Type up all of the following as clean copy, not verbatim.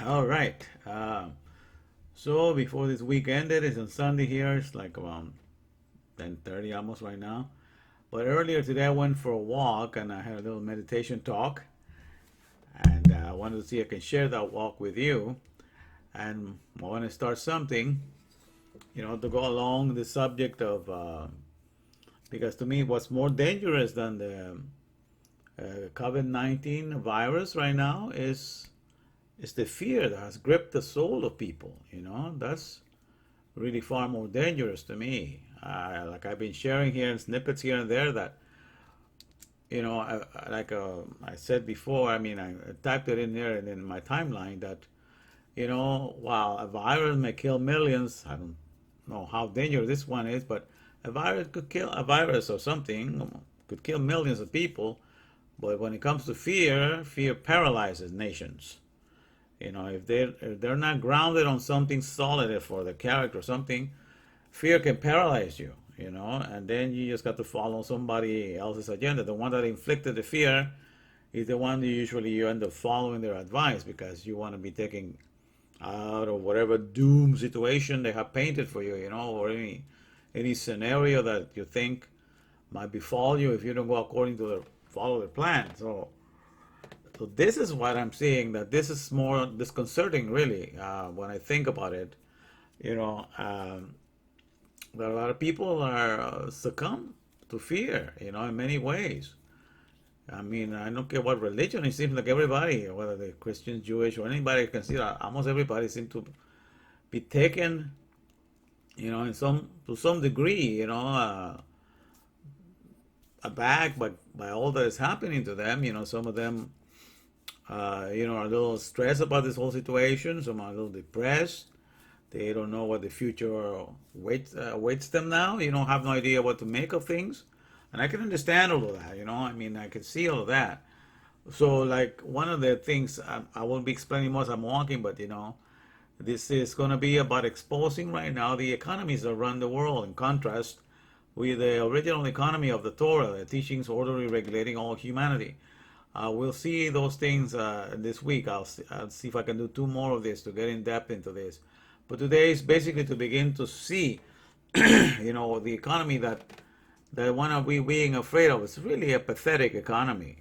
All right. So before this week ended, it's on Sunday here. It's like around 10:30 almost right now. But earlier today, I went for a walk and I had a little meditation talk. And I wanted to see if I can share that walk with you. And I want to start something, to go along the subject of, because to me, what's more dangerous than the COVID-19 virus right now is the fear that has gripped the soul of people. That's really far more dangerous to me. Like I've been sharing here in snippets here and there that, I said before, I typed it in there and in my timeline that, while a virus may kill millions, I don't know how dangerous this one is, but a virus or something could kill millions of people. But when it comes to fear, fear paralyzes nations. If they're not grounded on something solid for the character or something, fear can paralyze you. And then you just got to follow somebody else's agenda. The one that inflicted the fear is the one that usually you end up following their advice because you want to be taken out of whatever doom situation they have painted for you, or any scenario that you think might befall you if you don't go according to the follow the plan. So this is what I'm seeing, that this is more disconcerting, really, when I think about it. You know, that a lot of people are succumb to fear, in many ways. I don't care what religion. It seems like everybody, whether they're Christian, Jewish, or anybody, can see that almost everybody seems to be taken, in some to some degree, aback by all that is happening to them. Some of them are a little stressed about this whole situation. Some are a little depressed. They don't know what the future waits them now. Have no idea what to make of things. And I can understand all of that. I can see all of that. So, like, one of the things I won't be explaining much. I'm walking, but this is going to be about exposing right now the economies that run the world. In contrast with the original economy of the Torah, the teachings orderly regulating all humanity. We'll see those things this week. I'll see if I can do two more of this to get in depth into this. But today is basically to begin to see, the economy that one of we being afraid of. It's really a pathetic economy,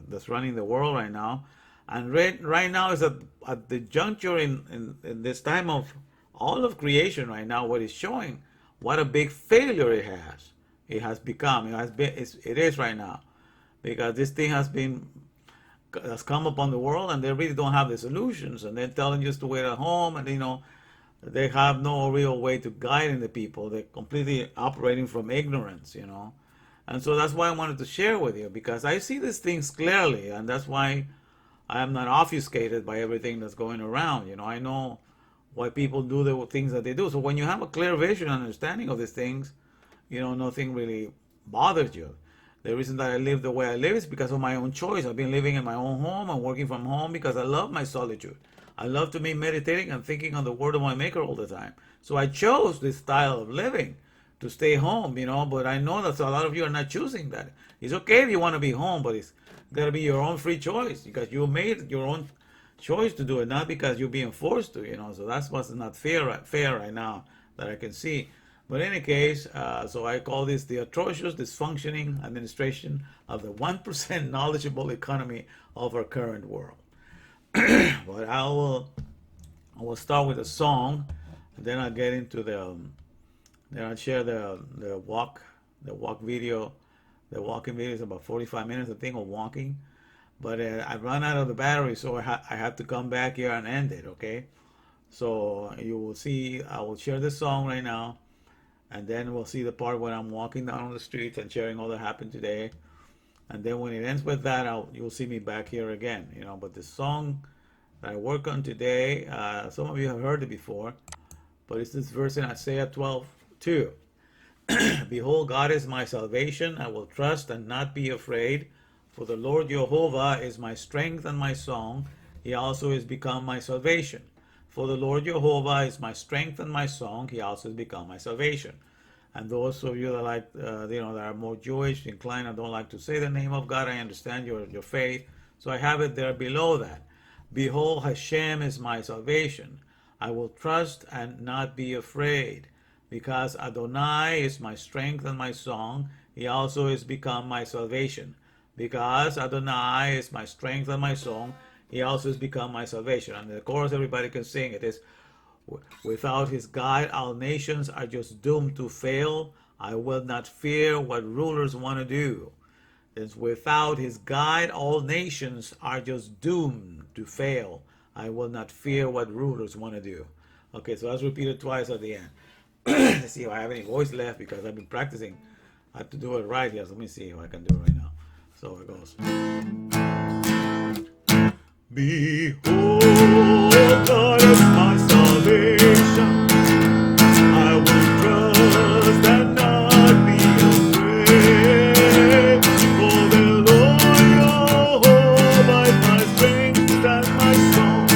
that's running the world right now. And right now is at the juncture in this time of all of creation right now, what is showing what a big failure it has become. It is right now, because this thing has come upon the world, and they really don't have the solutions, and they're telling you just to wait at home, and they have no real way to guide the people. They're completely operating from ignorance, and so that's why I wanted to share with you, because I see these things clearly, and that's why I am not obfuscated by everything that's going around. I know why people do the things that they do. So when you have a clear vision and understanding of these things, nothing really bothers you. The reason that I live the way I live is because of my own choice. I've been living in my own home and working from home because I love my solitude. I love to be meditating and thinking on the word of my maker all the time. So I chose this style of living to stay home, but I know that a lot of you are not choosing that. It's okay if you want to be home, but it's got to be your own free choice, because you made your own choice to do it, not because you're being forced to, So that's what's not fair right now that I can see. But in any case, so I call this the atrocious, dysfunctioning administration of the 1% knowledgeable economy of our current world. But I will start with a song, and then I'll get into then I'll share the walk video. The walking video is about 45 minutes, I think, of walking. But I ran out of the battery, so I had to come back here and end it, okay? So you will see, I will share this song right now, and then we'll see the part when I'm walking down on the street and sharing all that happened today. And then when it ends with that, you'll see me back here again, But the song that I work on today, some of you have heard it before, but it's this verse in Isaiah 12:2. Behold, God is my salvation. I will trust and not be afraid. For the Lord Jehovah is my strength and my song. He also is become my salvation. For the Lord Jehovah is my strength and my song. He also has become my salvation. And those of you that that are more Jewish inclined and don't like to say the name of God, I understand your faith. So I have it there below that. Behold, Hashem is my salvation. I will trust and not be afraid. Because Adonai is my strength and my song, he also is become my salvation. Because Adonai is my strength and my song, he also has become my salvation. And the chorus everybody can sing it is, without his guide, all nations are just doomed to fail. I will not fear what rulers want to do. It's without his guide, all nations are just doomed to fail. I will not fear what rulers want to do. Okay, so that's repeated twice at the end. Let's see if I have any voice left because I've been practicing. I have to do it right here. So let me see if I can do it right now. So it goes. Behold, God is my salvation. I will trust and not be afraid. For the Lord Jehovah is my strength and my song.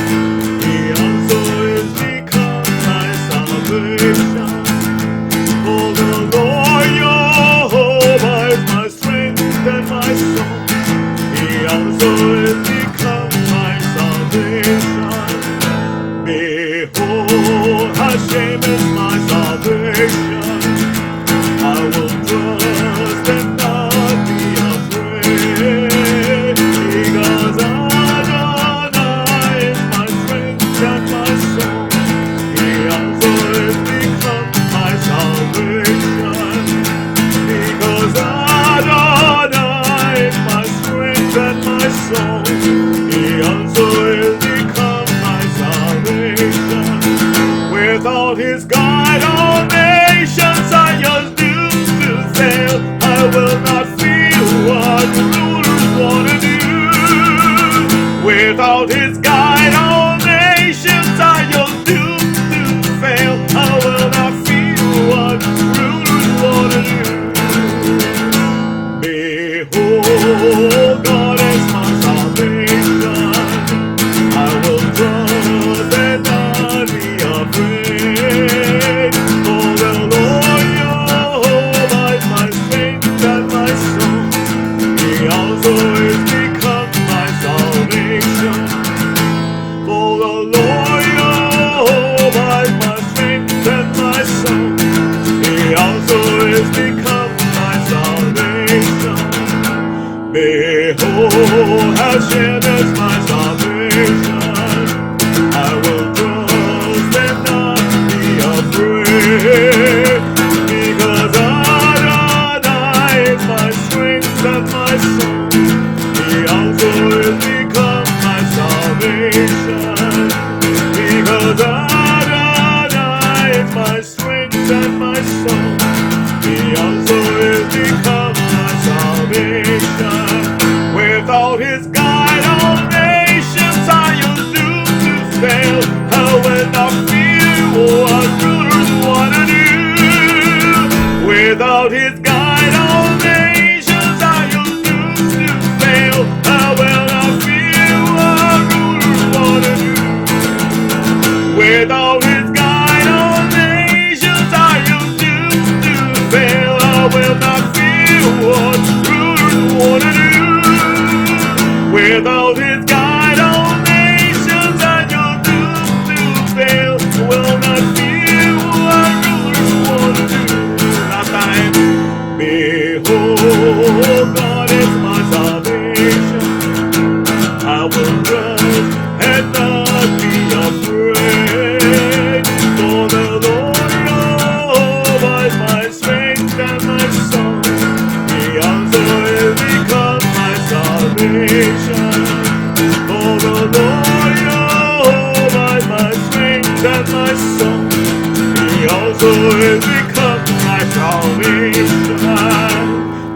He also is become my salvation. For the Lord Jehovah is my strength and my song. He also is become my salvation. Behold, Hashem is my salvation. I will trust and not be afraid. Because Adonai is my strength and my song. He also is become my salvation. Because Adonai is my strength and my song. He also is become my salvation. Without his guide, all nations are just doomed to fail. I will not fear what rulers want to do. Without his guide, all nations are just doomed to fail. I will not fear what rulers want to do. Behold, God is my salvation. I will trust and not be afraid. For the Lord Jehovah is my strength and my song. He also is become my salvation. For the Lord Jehovah is my strength and my song. He also is become my salvation. Behold, Hashem is my salvation. I will trust and not be afraid. Because Adonai is my strength and my song. He also is become my salvation. Because Adonai is my strength and my song. He also is become my salvation. Without his guide, all nations are just doomed to fail. I will not fear what rulers want to do. Without his guide, all nations are just doomed to fail. I will not fear what rulers want to do. Without his guide, all nations are just doomed to fail. I will not fear what rulers want to do. Without his guide, all nations are just doomed to fail. Will not fear what rulers want to do. Last time. Behold, God is my salvation. I will trust and not be afraid. For the Lord Jehovah is my strength and my song. He also is become my salvation. For the Lord Jehovah is my strength and my song. He also is become my salvation.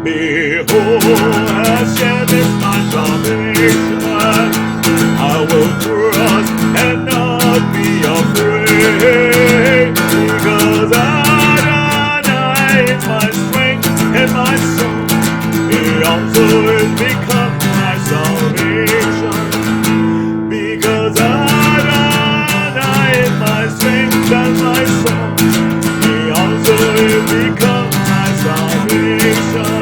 Behold, Hashem is my salvation. I will trust and not be afraid. Because Adonai is my strength and my song. He also is become my salvation. Because Adonai is my strength and my song. He also is become my salvation.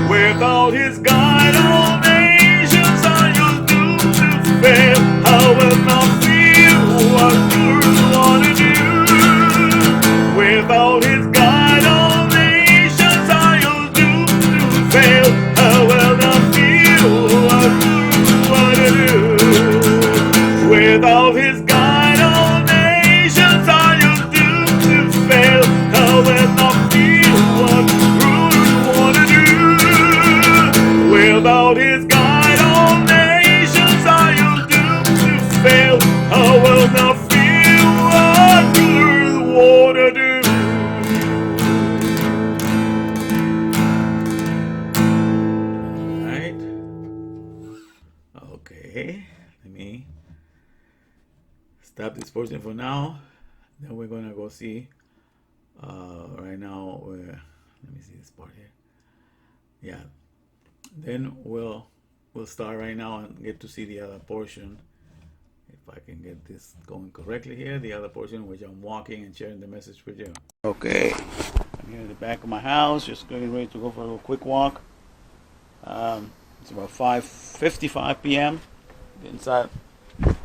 Without his guide, all nations are just doomed to fail. I will not feel what others want to do. Without his guide, all nations are doomed to fail. I will not feel what others want to do. Without his guide, all nations are doomed to fail. I will not feel what others want to do. Without his guide, all nations are doomed to fail. I will not feel what others want to do. Right? Okay. Let me stop this portion for now. Then we're gonna go see. Right now, let me see this part here. Yeah. Then we'll start right now and get to see the other portion. If I can get this going correctly here, the other portion which I'm walking and sharing the message with you. Okay, I'm here at the back of my house, just getting ready to go for a little quick walk. It's about 5:55 p.m. Inside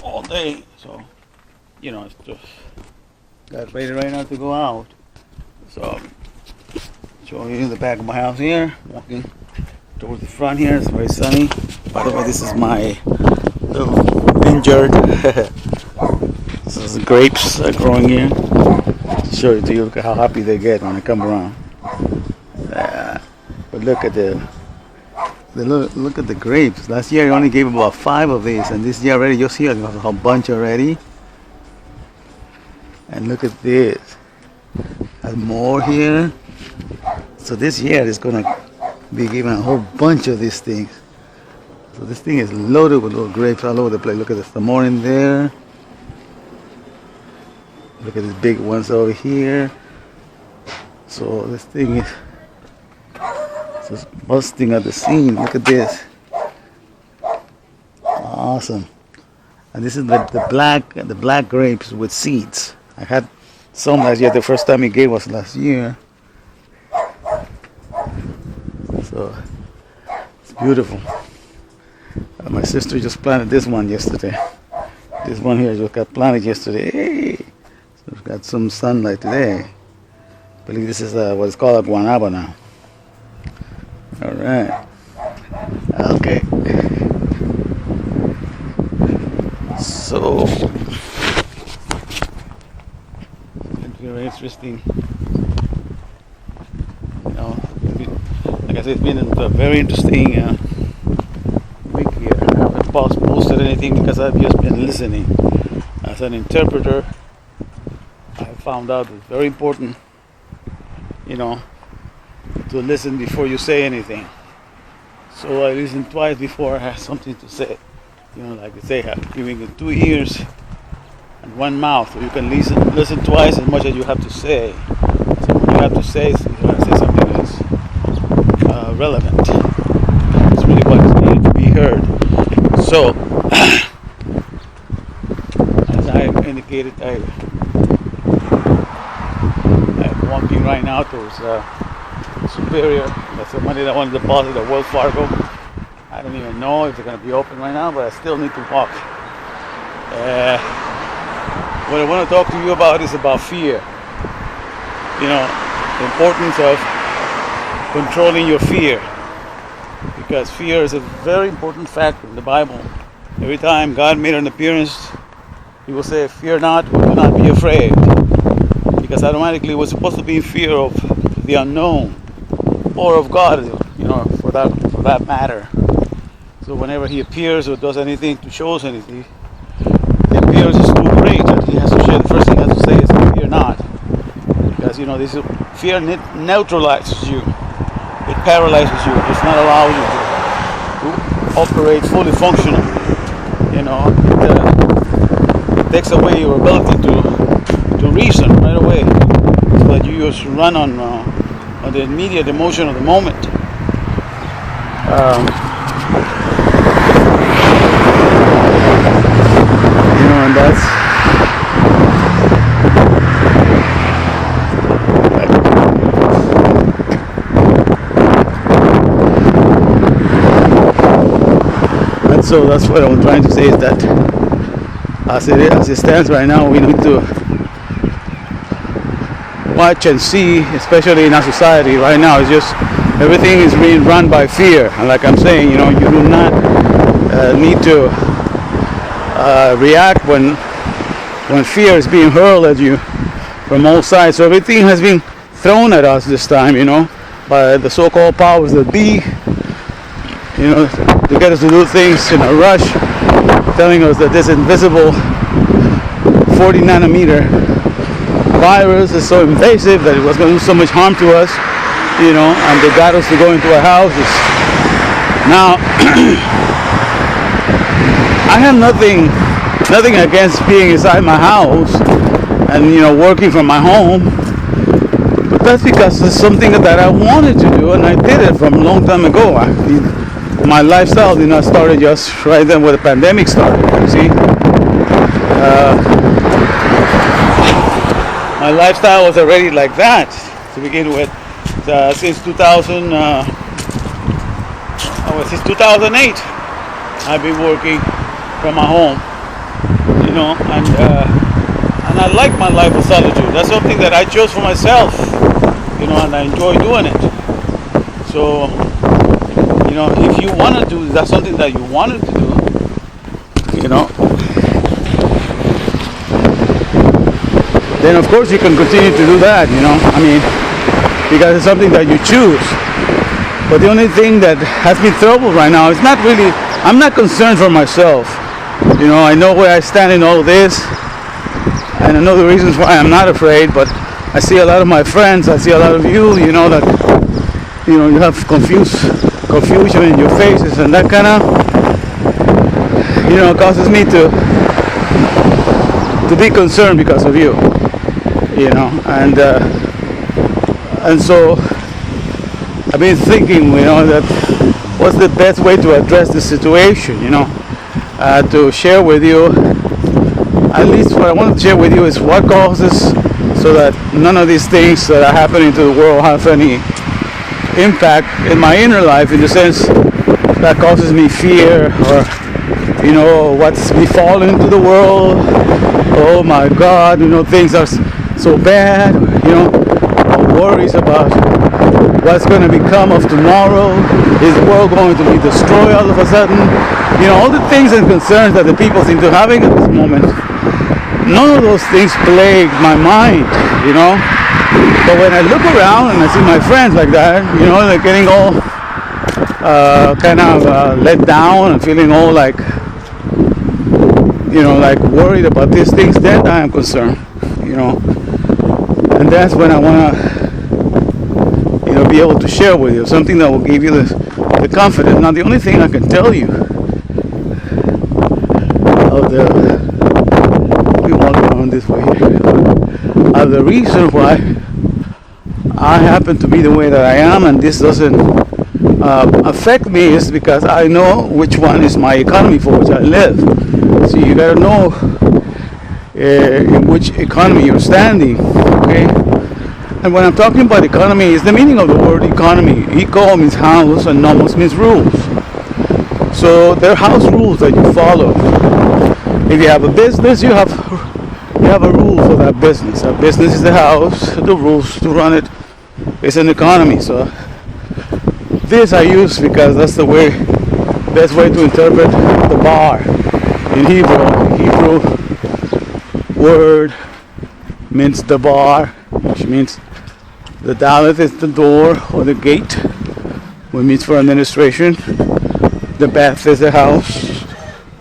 all day, so it's just got ready right now to go out. So showing you the back of my house here, walking towards the front here. It's very sunny. By the way, this is my little vineyard. This is the grapes growing here. Show it to you. Look at how happy they get when I come around. But look at look at the grapes. Last year I only gave about 5 of these, and this year already, you see I have a whole bunch already. And look at this. There's more here. So this year is gonna be given a whole bunch of these things. So this thing is loaded with little grapes all over the place. Look at this, the more in there. Look at these big ones over here. So this thing is just busting at the seam. Look at this. Awesome. And this is the black grapes with seeds. I had some last year. The first time he gave us last year. So it's beautiful. My sister just planted this one yesterday. This one here just got planted yesterday. Hey! So it's got some sunlight today. I believe this is what is called a guanaba now. All right. Okay. So it's very interesting. Like I said, it's been a very interesting week here. I haven't posted anything because I've just been listening. As an interpreter, I found out it's very important, to listen before you say anything. So I listened twice before I have something to say. Like they say, giving you 2 ears and 1 mouth, so you can listen twice as much as you have to say. So what you have to say is you have to say something that's relevant. It's really what is needed to be heard. So, as I indicated, I'm walking right now towards Superior. That's the money that I want to deposit at Wells Fargo. I don't even know if they're going to be open right now, but I still need to walk. What I want to talk to you about is about fear. The importance of controlling your fear. Because fear is a very important factor in the Bible. Every time God made an appearance, He will say, "Fear not, do not be afraid." Because automatically we're supposed to be in fear of the unknown, or of God, for that matter. So whenever He appears or does anything to show us anything, the appearance is too great that He has to share. The first thing He has to say is, "Fear not," because this fear neutralizes you. It paralyzes you. It does not allow you to operate fully functional. It takes away your ability to reason right away, so that you just run on the immediate emotion of the moment. And that's so that's what I'm trying to say, is that as it stands right now, we need to watch and see, especially in our society right now. It's just everything is being run by fear, and like I'm saying, you do not need to react when fear is being hurled at you from all sides. So everything has been thrown at us this time, by the so-called powers that be, to get us to do things in a rush, telling us that this invisible 40 nanometer virus is so invasive that it was going to do so much harm to us, and they got us to go into our houses. Now, I have nothing against being inside my house and working from my home, but that's because it's something that I wanted to do, and I did it from a long time ago. My lifestyle did not start just right then when the pandemic started. You see, my lifestyle was already like that to begin with. Since 2008, I've been working from my home, and I like my life of solitude. That's something that I chose for myself, and I enjoy doing it. So, if you want to do, that's something that you wanted to do, then of course you can continue to do that, because it's something that you choose. But the only thing that has me troubled right now is I'm not concerned for myself. I know where I stand in all this, and I know the reasons why I'm not afraid, but I see a lot of my friends, I see a lot of you, that, you have confusion in your faces, and that kind of, causes me to be concerned because of you, and so I've been thinking, that what's the best way to address this situation, to share with you. At least what I want to share with you is what causes, so that none of these things that are happening to the world have any impact in my inner life, in the sense that causes me fear, or what's befallen to the world. Oh my God, things are so bad, or worries about what's going to become of tomorrow. Is the world going to be destroyed all of a sudden? All the things and concerns that the people seem to be having at this moment. None of those things plague my mind, But when I look around and I see my friends like that, they're getting all let down and feeling all like, like worried about these things, then I am concerned, And that's when I want to, be able to share with you something that will give you the confidence. Now, the only thing I can tell you this way here, the reason why I happen to be the way that I am, and this doesn't affect me, is because I know which one is my economy for which I live. So you gotta know in which economy you're standing, okay? And when I'm talking about economy, is the meaning of the word economy. Eco means house and nomos means rules. So there are house rules that you follow. If you have a business, you have a rule for that business. That business is the house. The rules to run it is an economy. So this I use because that's the best way to interpret the bar in Hebrew. Hebrew word means the bar, which means the dalet is the door or the gate, which means for administration. The beth is the house,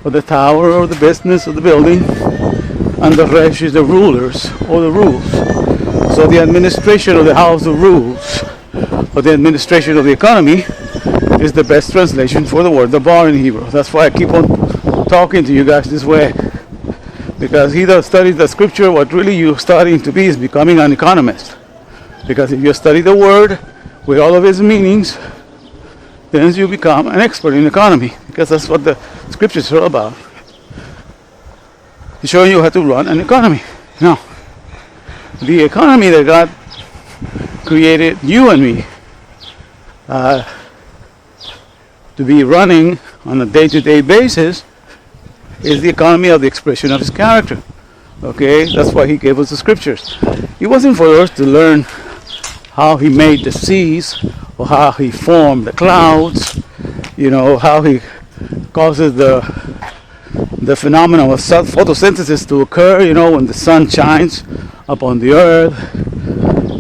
or the tower, or the business, or the building, and the resh is the rulers, or the rules. So the administration of the house of rules, or the administration of the economy, is the best translation for the word the bar in Hebrew. That's why I keep on talking to you guys this way, because he that studies the scripture, what really you're starting to be is becoming an economist. Because if you study the word with all of its meanings, then you become an expert in economy, because that's what the scriptures are all about. It's showing you how to run an economy. Now, the economy that God created you and me to be running on a day-to-day basis is the economy of the expression of his character. Okay, that's why he gave us the scriptures. It wasn't for us to learn how he made the seas, or how he formed the clouds, how he causes the phenomenon of photosynthesis to occur, when the sun shines upon the earth,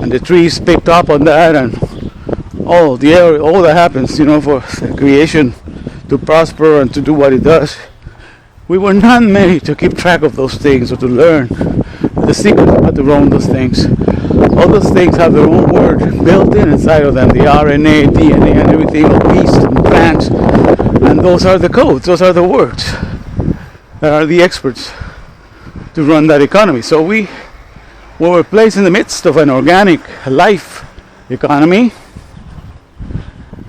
and the trees picked up on that, and all that happens, for creation to prosper and to do what it does. We were not made to keep track of those things or to learn the secret of how to run those things. All those things have their own word built in inside of them, the RNA, DNA, and everything of beasts and plants. And those are the codes, those are the words that are the experts to run that economy. So we were placed in the midst of an organic life economy,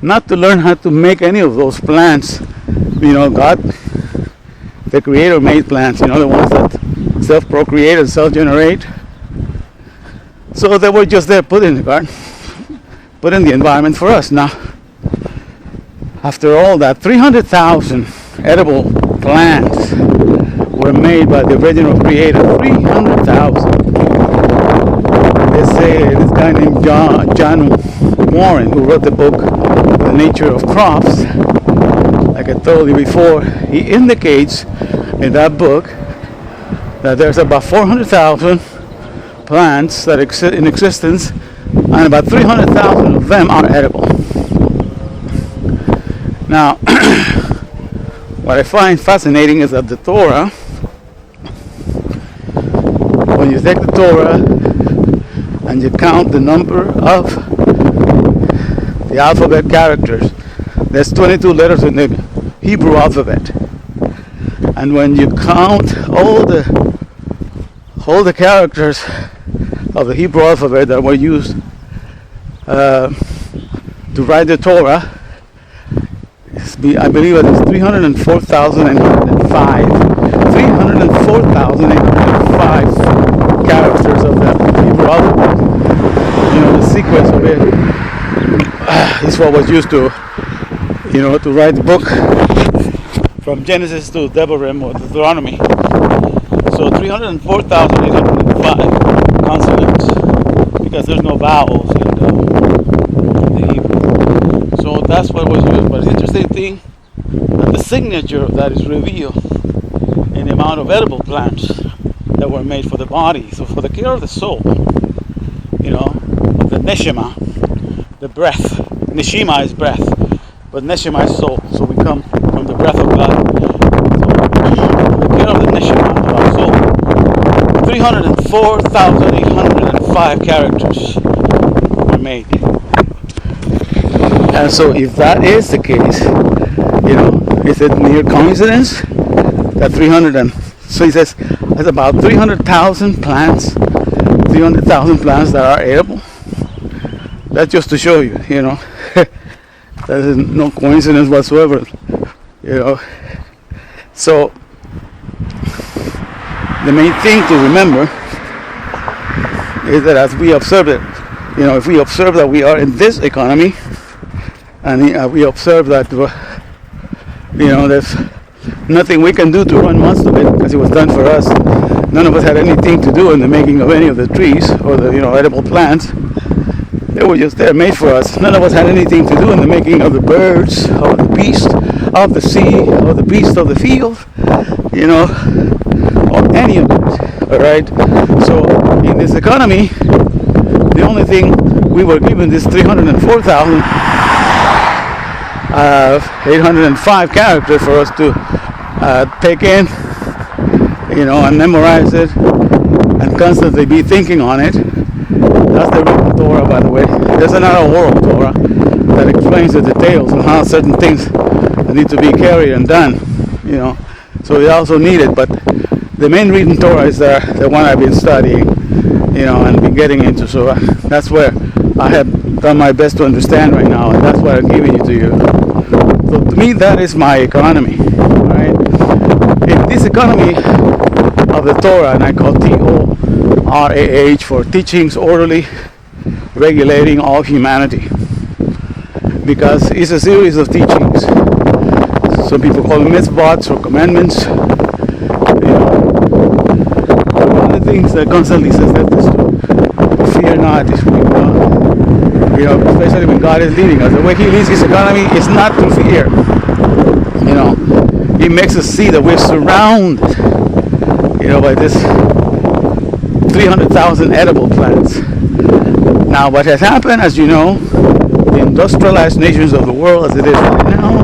not to learn how to make any of those plants. God, the Creator, made plants, the ones that self-procreate and self-generate. So they were just there, put in the garden, put in the environment for us. Now, after all that, 300,000 edible plants were made by the original Creator. 300,000. They say this guy named John Warren, who wrote the book The Nature of Crops, like I told you before, he indicates in that book that there's about 400,000 plants that exist in existence, and about 300,000 of them are edible. Now, what I find fascinating is that the Torah, when you take the Torah and you count the number of the alphabet characters, there's 22 letters in the Hebrew alphabet. And when you count all the characters of the Hebrew alphabet that were used to write the Torah, I believe it is 304,805 characters of the Hebrew alphabet. The sequence of it is what was used to write the book from Genesis to Devarim or Deuteronomy. So 304,805 consonants, because there's no vowels in the Hebrew. So that's what was used. But the interesting thing, that the signature of that is revealed in the amount of edible plants that were made for the body. So for the care of the soul, the neshama, the breath. Neshima is breath, but neshama is soul. So we come from the breath of God. So the care of the neshama of our soul, 304,805 characters were made. And so if that is the case, is it mere coincidence that so he says there's about 300,000 plants that are edible? That's just to show you, that is no coincidence whatsoever, So the main thing to remember is that as we observe it, if we observe that we are in this economy, and we observe that there's nothing we can do to run most of it because it was done for us. None of us had anything to do in the making of any of the trees or the edible plants. They were just there, made for us. None of us had anything to do in the making of the birds, or the beast of the sea, or the beast of the field, or any of it. All right. So in this economy, the only thing we were given this 304,805 characters for us to take in, and memorize it, and constantly be thinking on it. That's the written Torah, by the way. There's another oral Torah that explains the details on how certain things need to be carried and done, So we also need it, but the main written Torah is the one I've been studying, and been getting into. So that's where I have done my best to understand right now, and that's what I'm giving it to you. So to me, that is my economy, right? In this economy of the Torah, and I call TORAH for teachings orderly regulating all humanity, because it's a series of teachings. Some people call them mitzvot or commandments, things that constantly says that to fear not. Especially when God is leading us. The way He leads His economy is not through fear. He makes us see that we're surrounded, by this 300,000 edible plants. Now, what has happened, as you know, the industrialized nations of the world, as it is right now,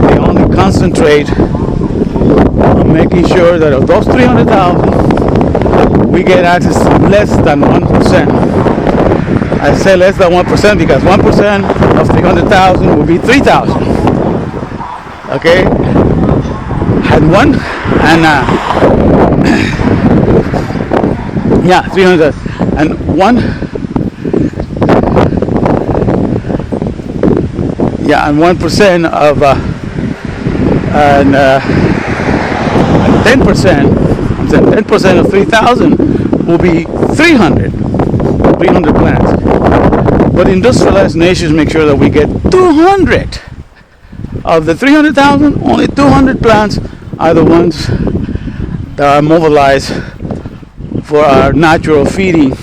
they only concentrate on making sure that of those 300,000, we get access to less than 1%. I say less than 1% because 1% of 300,000 will be 3,000. Okay? And 300 and 1. And 1% of and 10% of 3,000 will be 300 plants. But industrialized nations make sure that we get 200 of the 300,000. Only 200 plants are the ones that are mobilized for our natural feeding,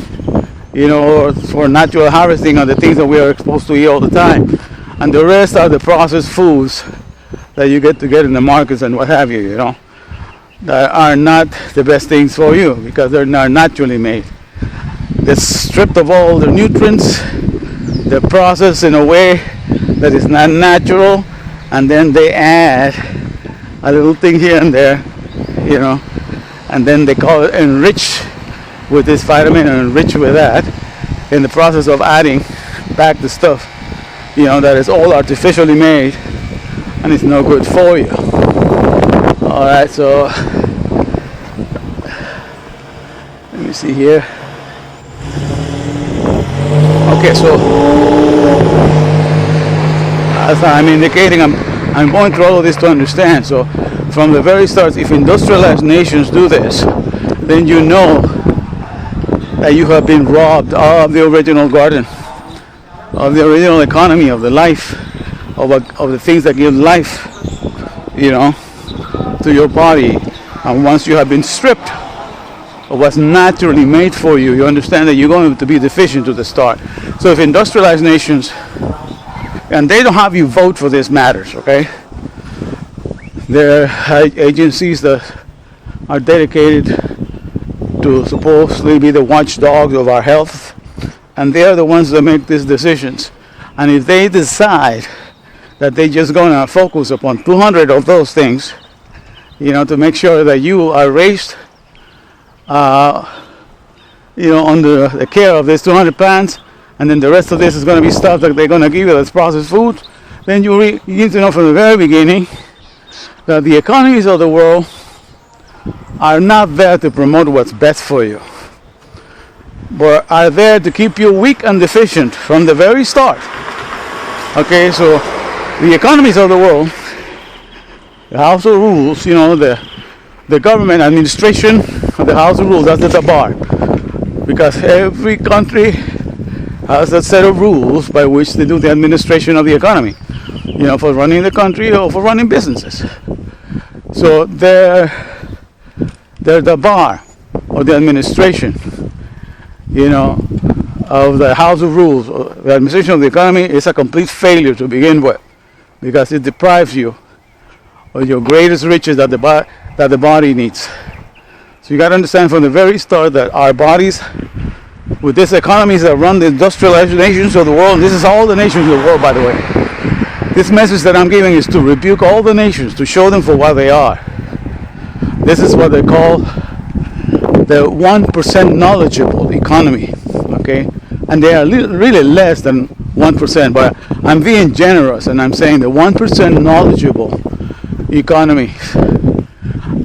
or for natural harvesting of the things that we are exposed to eat all the time. And the rest are the processed foods that you get in the markets and what have you, that are not the best things for you because they're not naturally made. They're stripped of all the nutrients, they're processed in a way that is not natural, and then they add a little thing here and there, and then they call it enrich with this vitamin and enrich with that in the process of adding back the stuff that is all artificially made and it's no good for you. Alright, so let me see here. Okay, so as I'm indicating, I'm going through all of this to understand. So from the very start, if industrialized nations do this, then you know that you have been robbed of the original garden, of the original economy, of the life, of the things that give life, to your body. And once you have been stripped of what's naturally made for you, you understand that you're going to be deficient to the start. So if industrialized nations, and they don't have you vote for these matters, okay? There are agencies that are dedicated to supposedly be the watchdogs of our health, and they are the ones that make these decisions. And if they decide that they're just going to focus upon 200 of those things, to make sure that you are raised, under the care of these 200 plants, and then the rest of this is going to be stuff that they're going to give you as processed food, then you need to know from the very beginning that the economies of the world are not there to promote what's best for you, but are there to keep you weak and deficient from the very start. Okay, so the economies of the world, the House of Rules, the government administration of the House of Rules, that's the bar, because every country has a set of rules by which they do the administration of the economy, for running the country or for running businesses. So they're the bar or the administration, of the House of Rules. The administration of the economy is a complete failure to begin with, because it deprives you of your greatest riches that the body needs. So you got to understand from the very start that our bodies, with these economies that run the industrialized nations of the world, and this is all the nations of the world, by the way. This message that I'm giving is to rebuke all the nations, to show them for what they are. This is what they call the 1% knowledgeable economy, okay? And they are really less than 1%, but I'm being generous and I'm saying the 1% knowledgeable economy.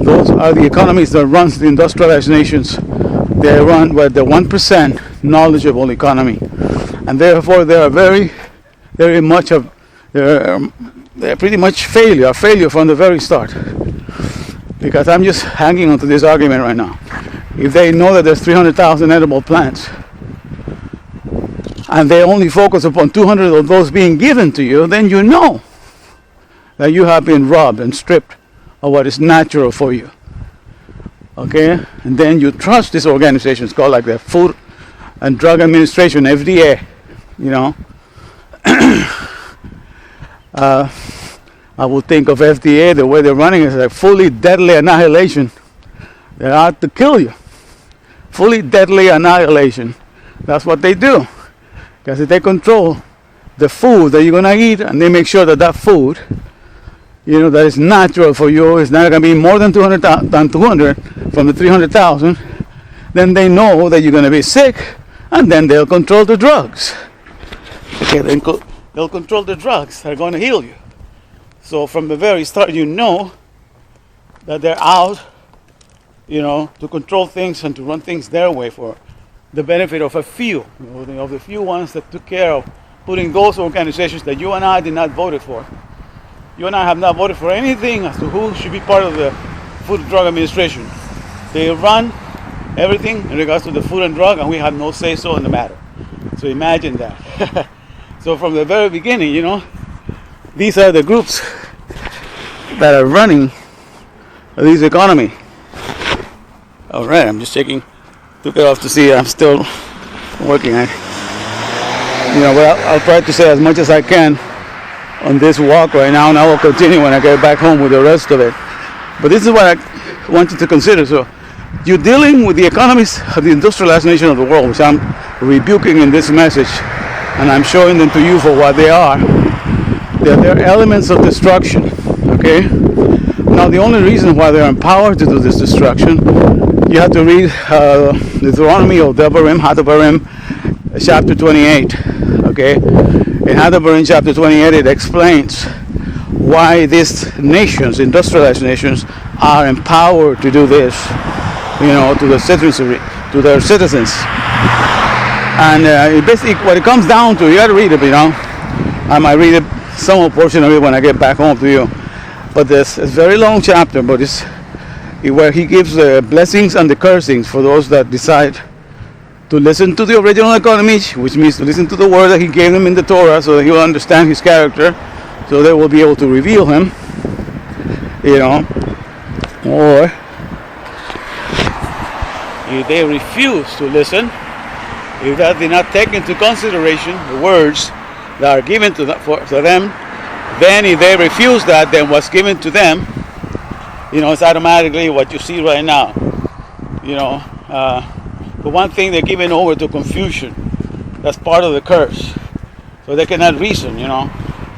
Those are the economies that runs the industrialized nations. They run with the 1% knowledgeable economy, and therefore they are very much they're pretty much failure from the very start. Because I'm just hanging on to this argument right now. If they know that there's 300,000 edible plants, and they only focus upon 200 of those being given to you, then you know that you have been robbed and stripped of what is natural for you. Okay, and then you trust this organization. It's called like the Food and Drug Administration, FDA. You know, I would think of FDA, the way they're running is like fully deadly annihilation. They're out to kill you. Fully deadly annihilation. That's what they do. Because if they control the food that you're going to eat, and they make sure that that food, you know, that is natural for you, is not going to be more than 200 from the 300,000, then they know that you're going to be sick, and then they'll control the drugs. Okay, they'll control the drugs that are going to heal you. So from the very start, you know that they're out, you know, to control things and to run things their way for the benefit of a few, you know, of the few ones that took care of putting those organizations that you and I did not vote for. You and I have not voted for anything as to who should be part of the Food and Drug Administration. They run everything in regards to the food and drug, and we have no say-so in the matter. So imagine that. So from the very beginning, you know, these are the groups that are running this economy. All right, I'm just checking. Took it off to see I'm still working. You know, but I'll try to say as much as I can on this walk right now, and I will continue when I get back home with the rest of it. But this is what I want you to consider. So you're dealing with the economies of the industrialized nation of the world, which I'm rebuking in this message, and I'm showing them to you for what they are. They're elements of destruction, okay? Now, the only reason why they're empowered to do this destruction, you have to read Deuteronomy or Devarim, Hadabarim, chapter 28, okay? In Hadabarim chapter 28, it explains why these nations, industrialized nations, are empowered to do this, you know, to the citizenry, to their citizens. And basically, what it comes down to, you got to read it, you know. I might read it, some portion of it when I get back home to you. But this is a very long chapter, but it's where he gives the blessings and the cursings for those that decide to listen to the original economy, which means to listen to the word that he gave them in the Torah, so that he will understand his character, so they will be able to reveal him, you know. Or if they refuse to listen, if that did not take into consideration the words that are given to them, then if they refuse that, then what's given to them, you know, it's automatically what you see right now. You know, the one thing, they're given over to confusion. That's part of the curse. So they cannot reason, you know.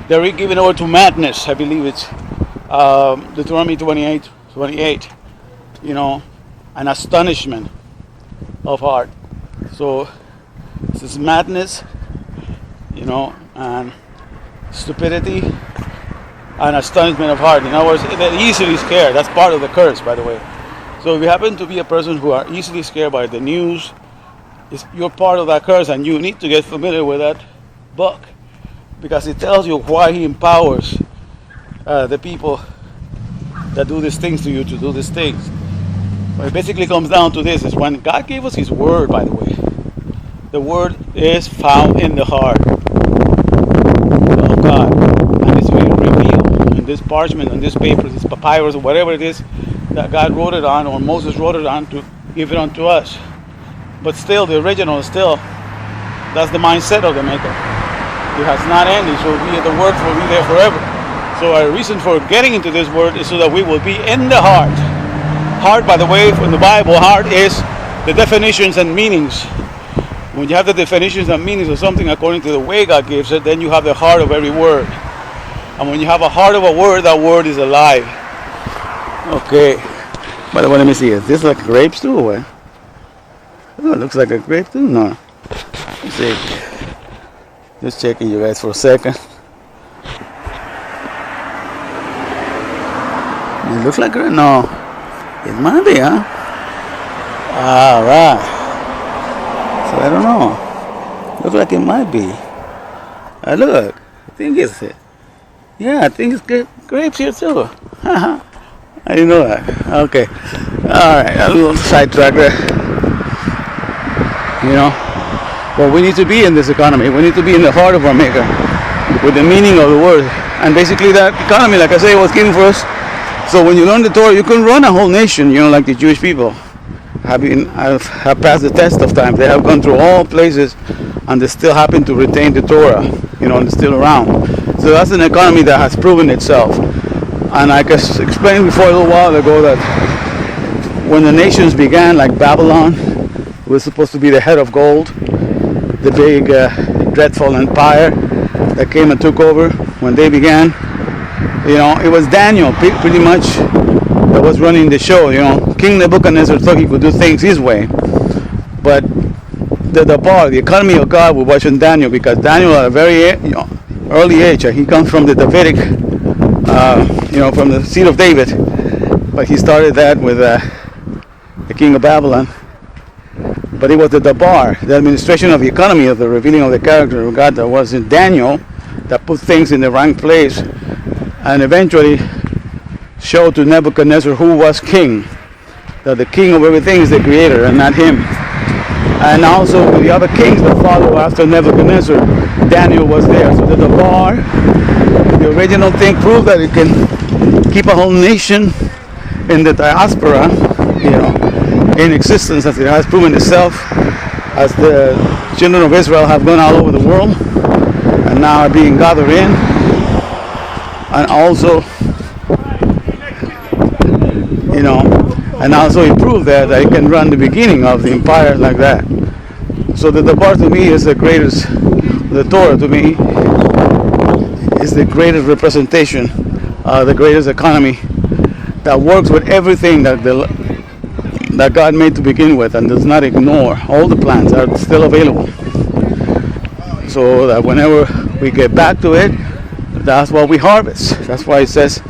They're given over to madness, I believe it's Deuteronomy 28, you know, an astonishment of heart. So this is madness, you know, and stupidity and astonishment of heart. In other words, they're easily scared. That's part of the curse, by the way. So if you happen to be a person who are easily scared by the news, you're part of that curse, and you need to get familiar with that book, because it tells you why he empowers the people that do these things to you to do these things. But it basically comes down to this, is when God gave us his word, by the way, the word is found in the heart of God, and it's being revealed in this parchment, on this paper, this papyrus, or whatever it is that God wrote it on, or Moses wrote it on to give it unto us. But still, the original is still, that's the mindset of the maker. It has not ended, so the word will be there forever. So our reason for getting into this word is so that we will be in the heart. Heart, by the way, from the Bible, heart is the definitions and meanings. When you have the definitions and meanings of something according to the way God gives it, then you have the heart of every word. And when you have a heart of a word, that word is alive. Okay. By the way, let me see. Is this like grapes too, or what? Oh, it looks like a grape too? No. Let's see. Just checking you guys for a second. It looks like grape? No. It might be, huh? Alright. So I don't know. Looks like it might be. Look. I think it's it. Yeah, I think it's grapes here too. I didn't know that. Okay. Alright, a little sidetrack there. You know? Well, we need to be in this economy. We need to be in the heart of our maker, with the meaning of the word. And basically that economy, like I say, was given for us So when you learn the Torah, you can run a whole nation, like the Jewish people have passed the test of time. They have gone through all places, and they still happen to retain the Torah, and they're still around. So that's an economy that has proven itself. And I explained before a little while ago that when the nations began, like Babylon, was supposed to be the head of gold, the big dreadful empire that came and took over. When they began, it was Daniel pretty much that was running the show. King Nebuchadnezzar thought he could do things his way, but the economy of God was watching Daniel, because Daniel at a very early age, he comes from the Davidic, from the seed of David, but he started that with the king of Babylon. But it was the Dabar, the administration of the economy, of the revealing of the character of God, that was in Daniel, that put things in the right place, and eventually showed to Nebuchadnezzar who was king, that the king of everything is the creator and not him. And also with the other kings that follow after Nebuchadnezzar, Daniel was there. So the Dabar, the original thing, proved that it can keep a whole nation in the diaspora, in existence, as it has proven itself, as the children of Israel have gone all over the world and now are being gathered in. And also, it proved that it can run the beginning of the empire like that. So the Dabar to me is the greatest, the Torah to me is the greatest representation, the greatest economy that works with everything that God made to begin with, and does not ignore. All the plans are still available. So that whenever we get back to it, that's what we harvest. That's why it says,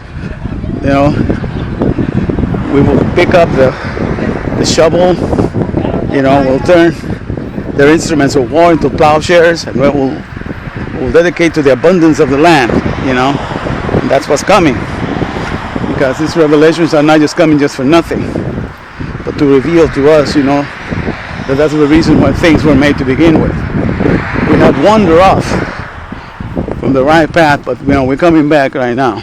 we will pick up the shovel, we'll turn their instruments of war into plowshares, and we'll dedicate to the abundance of the land, and that's what's coming. Because these revelations are not just coming just for nothing, but to reveal to us, that that's the reason why things were made to begin with. We had wandered off from the right path, but we're coming back right now,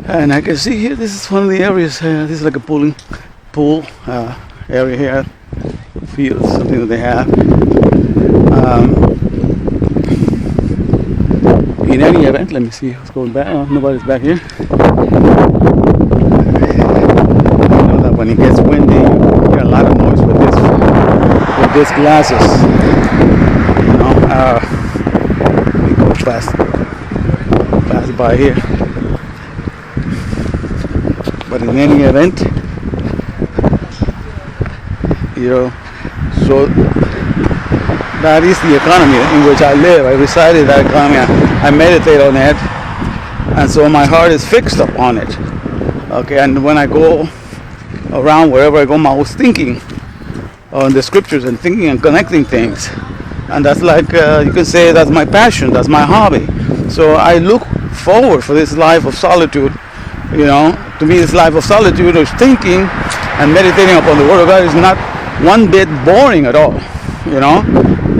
And I can see here, this is one of the areas. This is like a pool area here, field, something that they have. In any event, let me see what's going back. Oh, nobody's back here. When it gets windy, you hear a lot of noise with these glasses. We go pass by here. But in any event, so that is the economy in which I live. I reside in that economy. I meditate on it, and so my heart is fixed upon it. Okay, and when I go around wherever I go, I'm always thinking on the scriptures and thinking and connecting things, and that's like you can say that's my passion, that's my hobby. So I look forward for this life of solitude. To me, this life of solitude of thinking and meditating upon the Word of God is not one bit boring at all.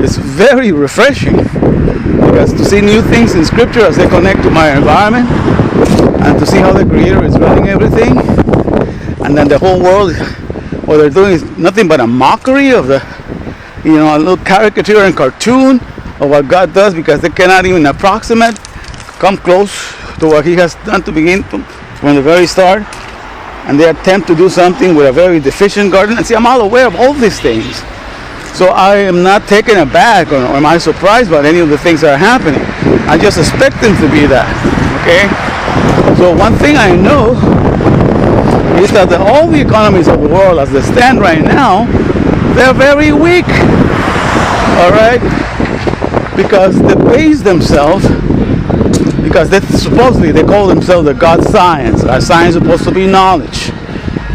It's very refreshing, because to see new things in Scripture as they connect to my environment, and to see how the Creator is running everything, and then the whole world, what they're doing is nothing but a mockery of a little caricature and cartoon of what God does, because they cannot even come close to what He has done to begin from the very start, and they attempt to do something with a very deficient garden. And see, I'm all aware of all these things, so I am not taken aback or am I surprised by any of the things that are happening. I just expect them to be that. Okay, so one thing I know is that all the economies of the world as they stand right now, they're very weak. All right, because they base themselves, because supposedly they call themselves the God science. Our science is supposed to be knowledge,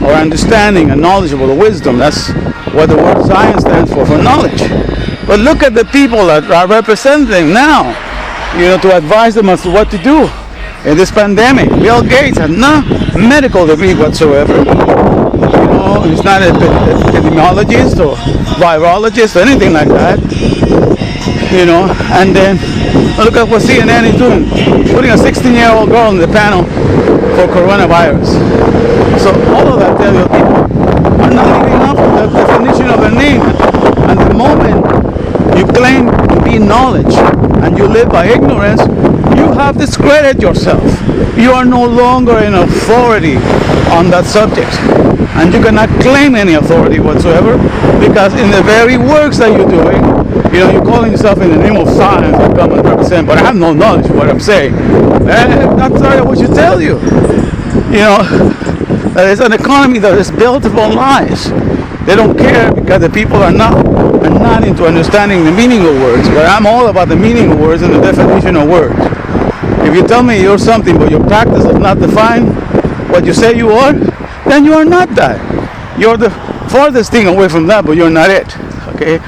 or understanding and knowledge of the wisdom. That's what the word science stands for knowledge. But look at the people that are representing now, to advise them as to what to do in this pandemic. Bill Gates has no medical degree whatsoever. He's not an epidemiologist or virologist or anything like that. And then look at what CNN is doing, putting a 16-year-old girl in the panel for coronavirus. So all of that tell you people are not living up to the definition of the name. And the moment you claim to be knowledge and you live by ignorance, you have discredited yourself. You are no longer an authority on that subject. And you cannot claim any authority whatsoever, because in the very works that you're doing, you're calling yourself in the name of science to come and represent, but I have no knowledge of what I'm saying. That's not what you tell you. That it's an economy that is built upon lies. They don't care because the people are not into understanding the meaning of words. But I'm all about the meaning of words and the definition of words. If you tell me you're something but your practice does not define what you say you are, then you are not that. You're the farthest thing away from that, but you're not it. Okay?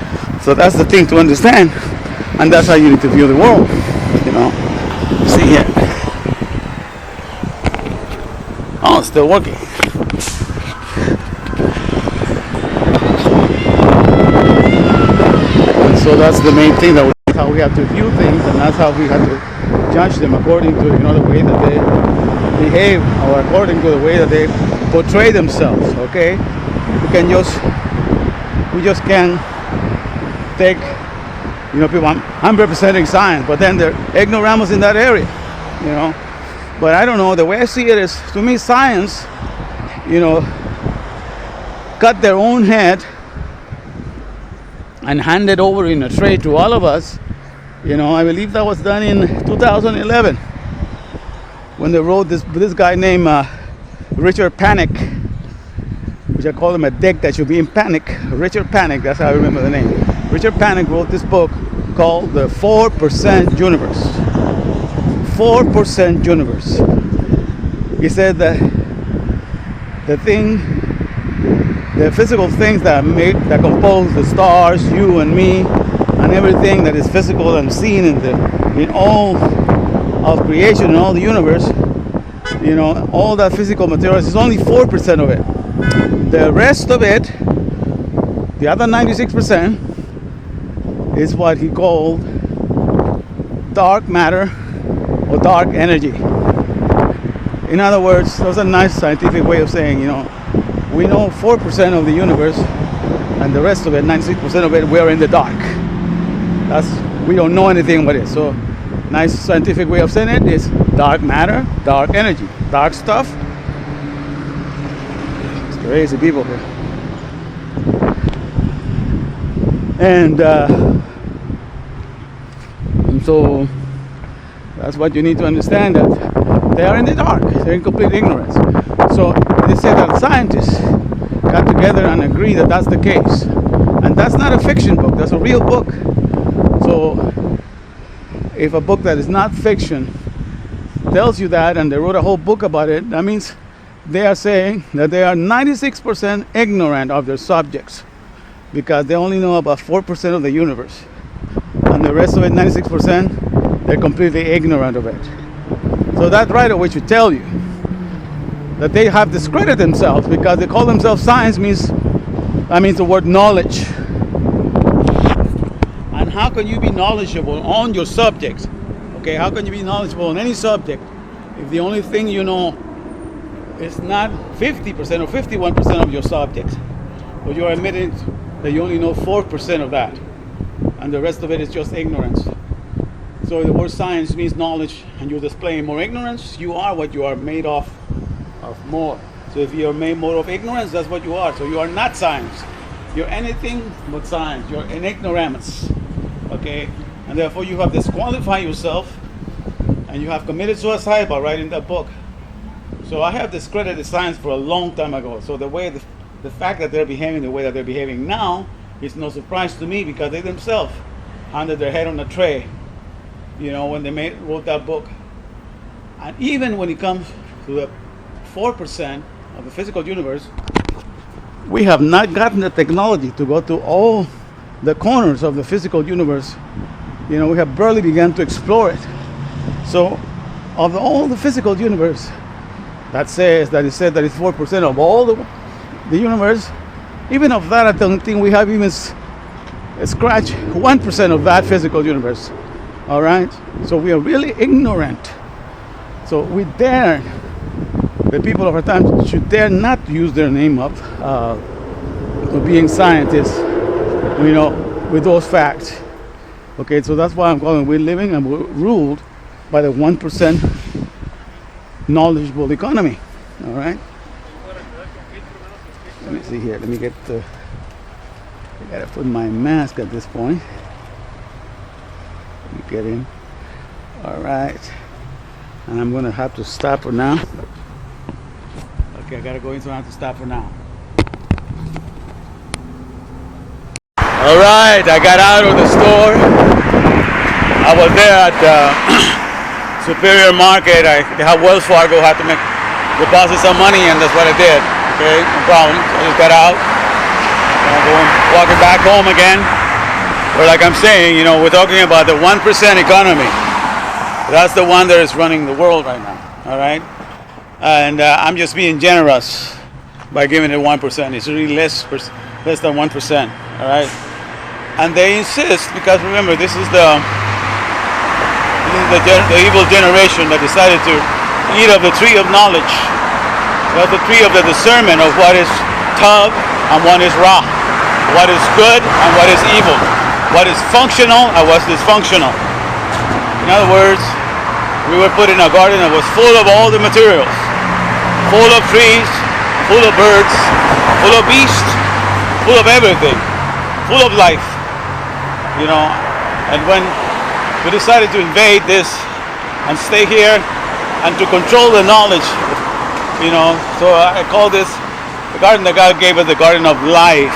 So that's the thing to understand, and that's how you need to view the world. See here. Oh, it's still working. And so that's the main thing, that's how we have to view things, and that's how we have to judge them according to the way that they behave, or according to the way that they portray themselves. Okay, we just can't take people. I'm representing science, but then they're ignoramuses in that area. But I don't know, the way I see it is, to me, science cut their own head and hand it over in a tray to all of us. I believe that was done in 2011 when they wrote this guy named Richard Panek, which I call him a dick that should be in panic. Richard Panek, that's how I remember the name. Richard Panek wrote this book called The 4% Universe. 4% Universe. He said that the physical things that compose the stars, you and me, and everything that is physical and seen in all of creation and all the universe, all that physical material is only 4% of it. The rest of it, the other 96%, is what he called dark matter or dark energy. In other words, that's a nice scientific way of saying, we know 4% of the universe, and the rest of it, 96% of it, we're in the dark. We don't know anything about it. So, nice scientific way of saying it is dark matter, dark energy, dark stuff. It's crazy people here. And so that's what you need to understand, that they are in the dark. They're in complete ignorance. So they say that scientists got together and agree that that's the case. And that's not a fiction book. That's a real book. So if a book that is not fiction tells you that, and they wrote a whole book about it, that means they are saying that they are 96% ignorant of their subjects, because they only know about 4% of the universe, and the rest of it, 96%, they're completely ignorant of it. So that right away should tell you that they have discredited themselves, because they call themselves science means the word knowledge. And how can you be knowledgeable on your subject? Okay, how can you be knowledgeable on any subject if the only thing you know is not 50% or 51% of your subject? But you're admitting that you only know 4% of that, and the rest of it is just ignorance. So the word science means knowledge, and you're displaying more ignorance. You are what you are made of more. So if you're made more of ignorance, that's what you are. So you are not science. You're anything but science. You're an ignoramus. Okay? And therefore you have disqualified yourself, and you have committed suicide by writing that book. So I have discredited science for a long time ago. So the fact that they're behaving the way that they're behaving now is no surprise to me, because they themselves handed their head on a tray, when they wrote that book. And even when it comes to the 4% of the physical universe, we have not gotten the technology to go to all the corners of the physical universe. We have barely begun to explore it. So of all the physical universe, it said that it's 4% of all the universe, even of that, I don't think we have even scratched 1% of that physical universe. All right? So we are really ignorant. So we dare the people of our time should dare not use their name up for being scientists, with those facts. Okay, so that's why I'm calling we're living and we're ruled by the 1% knowledgeable economy. All right? Let me see here. Let me get I gotta put my mask at this point. Let me get in. All right. And I'm gonna have to stop for now. Okay, I gotta go in, so I have to stop for now. All right, I got out of the store. I was there at Superior Market. They have Wells Fargo, had to deposit some money, and that's what I did. Okay, no problem. So I just got out. I'm going walking back home again. But like I'm saying, we're talking about the 1% economy. That's the one that is running the world right now. All right, and I'm just being generous by giving it 1%. It's really less than 1%. All right, and they insist because remember this is the evil generation that decided to eat of the tree of knowledge. That's the tree of the discernment of what is tov and what is ra, what is good and what is evil, what is functional and what is dysfunctional. In other words, we were put in a garden that was full of all the materials, full of trees, full of birds, full of beasts, full of everything, full of life. And when we decided to invade this and stay here and to control the knowledge, so I call this the garden that God gave us, the garden of life,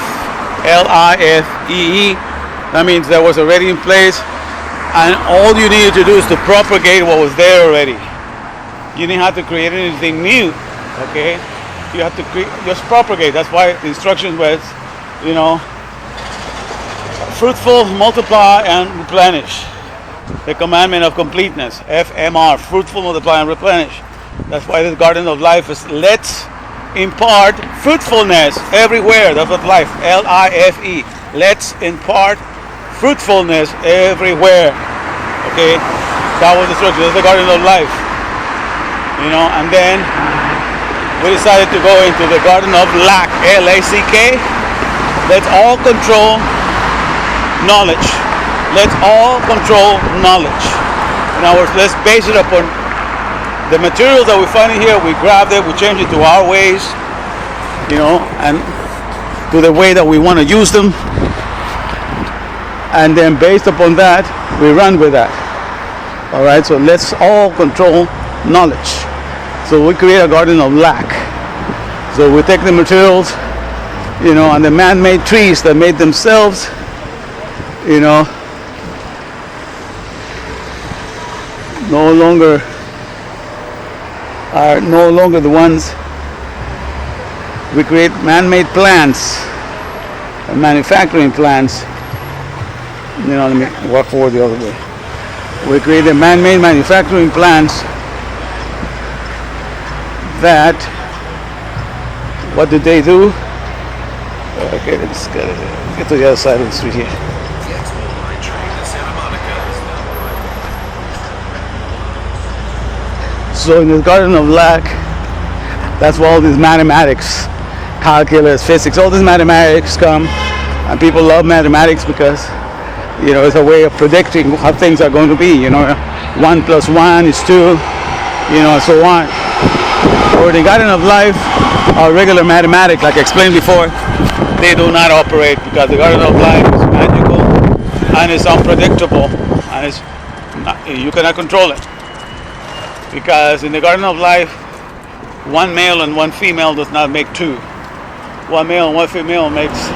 L-I-F-E-E. That means that was already in place, and all you needed to do is to propagate what was there already. You didn't have to create anything new, okay? You have to just propagate. That's why the instructions was, fruitful, multiply, and replenish. The commandment of completeness, FMR, fruitful, multiply, and replenish. That's why the garden of life is let's impart fruitfulness everywhere. That's what life, L-I-F-E. Let's impart fruitfulness everywhere. Okay, that was the structure. That's the garden of life. And then we decided to go into the garden of lack, L-A-C-K. Let's all control knowledge. Let's all control knowledge. In other words, let's base it upon the materials that we find in here. We grab it, we change it to our ways, and to the way that we want to use them. And then based upon that, we run with that. All right, so let's all control knowledge. So we create a garden of lack. So we take the materials, and the man-made trees that made themselves, are no longer the ones. We create man-made plants, manufacturing plants. Let me walk forward the other way. We create the man-made manufacturing plants that, what did they do? Okay, let's get to the other side of the street here. So in the garden of lack, that's where all these mathematics, calculus, physics, all these mathematics come, and people love mathematics because, it's a way of predicting how things are going to be. 1 plus 1 is 2, and so on. Or the garden of life, our regular mathematics, like I explained before, they do not operate because the garden of life is magical and it's unpredictable, and you cannot control it. Because in the garden of life, one male and one female does not make two. One male and one female makes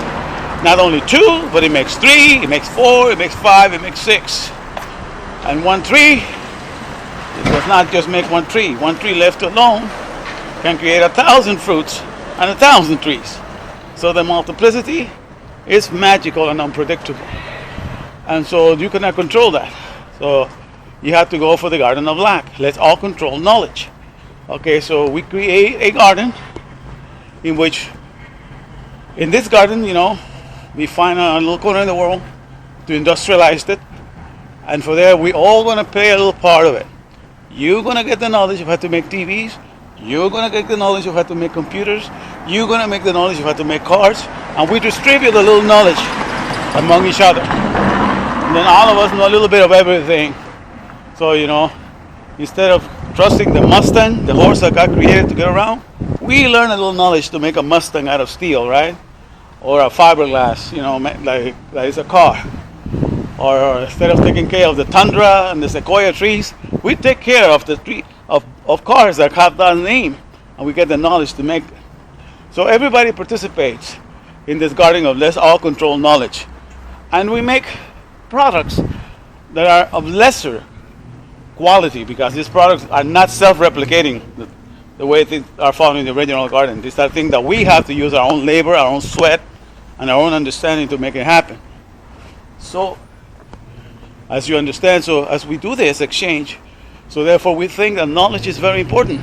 not only 2, but it makes 3, it makes 4, it makes 5, it makes 6. And one tree, it does not just make one tree. One tree left alone can create 1,000 fruits and 1,000 trees. So the multiplicity is magical and unpredictable. And so you cannot control that. So you have to go for the garden of lack. Let's all control knowledge. Okay, so we create a garden in which, in this garden, we find a little corner in the world to industrialize it. And for there, we all going to play a little part of it. You're going to get the knowledge of how to make TVs. You're going to get the knowledge of how to make computers. You're going to make the knowledge of how to make cars. And we distribute a little knowledge among each other. And then all of us know a little bit of everything. So, instead of trusting the Mustang, the horse that God created to get around, we learn a little knowledge to make a Mustang out of steel, right? Or a fiberglass, like it's a car. Or instead of taking care of the tundra and the sequoia trees, we take care of the tree of cars that have that name, and we get the knowledge to make them. So everybody participates in this garden of let's all control knowledge, and we make products that are of lesser quality because these products are not self-replicating the way things are found in the original garden. These are things that we have to use our own labor, our own sweat, and our own understanding to make it happen. So, as you understand, so as we do this exchange, so therefore we think that knowledge is very important.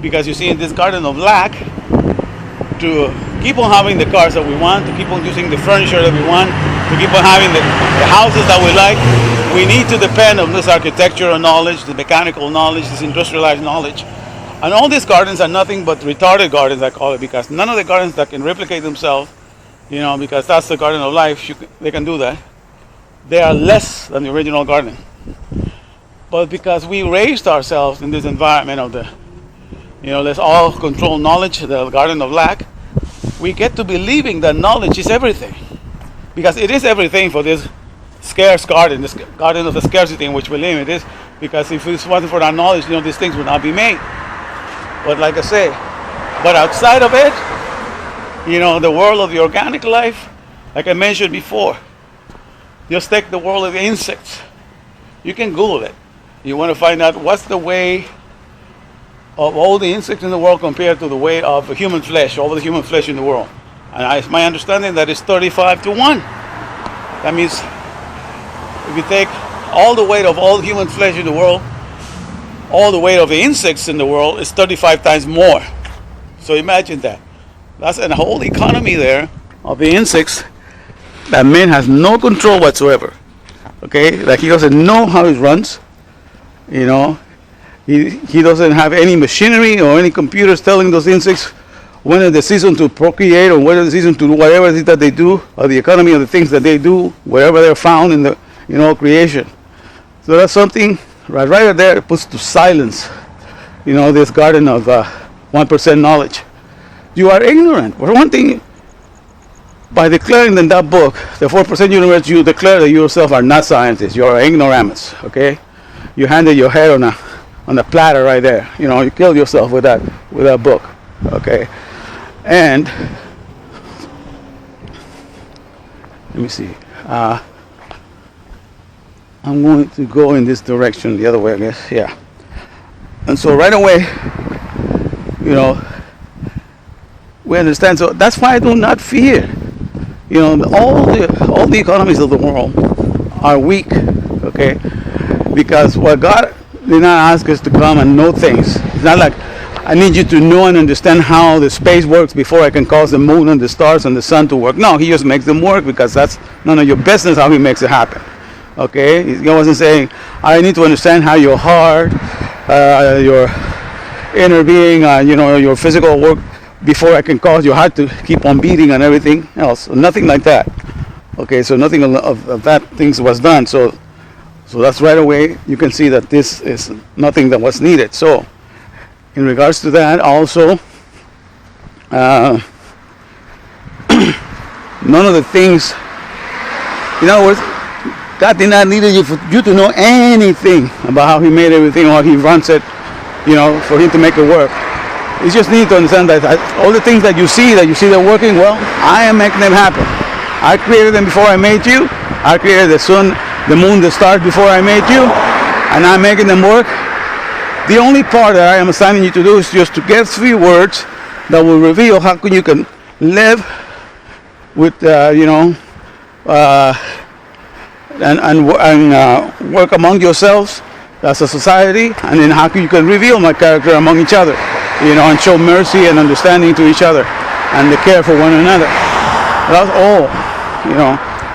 Because you see, in this garden of lack, to keep on having the cars that we want, to keep on using the furniture that we want, to keep on having the houses that we like, we need to depend on this architectural knowledge, the mechanical knowledge, this industrialized knowledge. And all these gardens are nothing but retarded gardens, I call it, because none of the gardens that can replicate themselves, because that's the garden of life, they can do that. They are less than the original garden. But because we raised ourselves in this environment of the, let's all control knowledge, the garden of lack, we get to believing that knowledge is everything. Because it is everything for this scarce garden, this garden of the scarcity in which we live. It is because if it wasn't for that knowledge, these things would not be made. But like I say, but outside of it, the world of the organic life, like I mentioned before, just take the world of the insects. You can Google it. You want to find out what's the weight of all the insects in the world compared to the weight of human flesh, all the human flesh in the world. And it's my understanding that it's 35 to 1. That means if you take all the weight of all human flesh in the world, all the weight of the insects in the world is 35 times more. So imagine that. That's a whole economy there of the insects that man has no control whatsoever. Okay, like he doesn't know how it runs. He doesn't have any machinery or any computers telling those insects when is the season to procreate or when is the season to do whatever it is that they do, or the economy of the things that they do, wherever they're found in the creation. So that's something right there puts to silence, this garden of 1% knowledge. You are ignorant. For one thing, by declaring in that book, the 4% universe, you declare that you yourself are not scientists. You are ignoramuses, okay? You handed your head on a platter right there. You killed yourself with that book, okay? And let me see. I'm going to go in this direction, the other way, I guess. Yeah. And so right away, we understand. So that's why I do not fear. All the economies of the world are weak, okay? Because what God did not ask us to come and know things. It's not like I need you to know and understand how the space works before I can cause the moon and the stars and the sun to work. No, he just makes them work because that's none of your business how he makes it happen. Okay? He wasn't saying, I need to understand how your heart, your inner being, your physical work before I can cause your heart to keep on beating and everything else. Nothing like that. Okay, so nothing of that things was done. So that's right away you can see that this is nothing that was needed. So in regards to that also, none of the things, in other words, God did not need you to know anything about how he made everything or how he runs it, for him to make it work. You just need to understand that all the things that you see they're working, well, I am making them happen. I created them before I made you. I created the sun, the moon, the stars before I made you, and I'm making them work. The only part that I am assigning you to do is just to get 3 words that will reveal how you can live with, and work among yourselves as a society, and then how you can reveal my character among each other, and show mercy and understanding to each other, and the care for one another. That's all,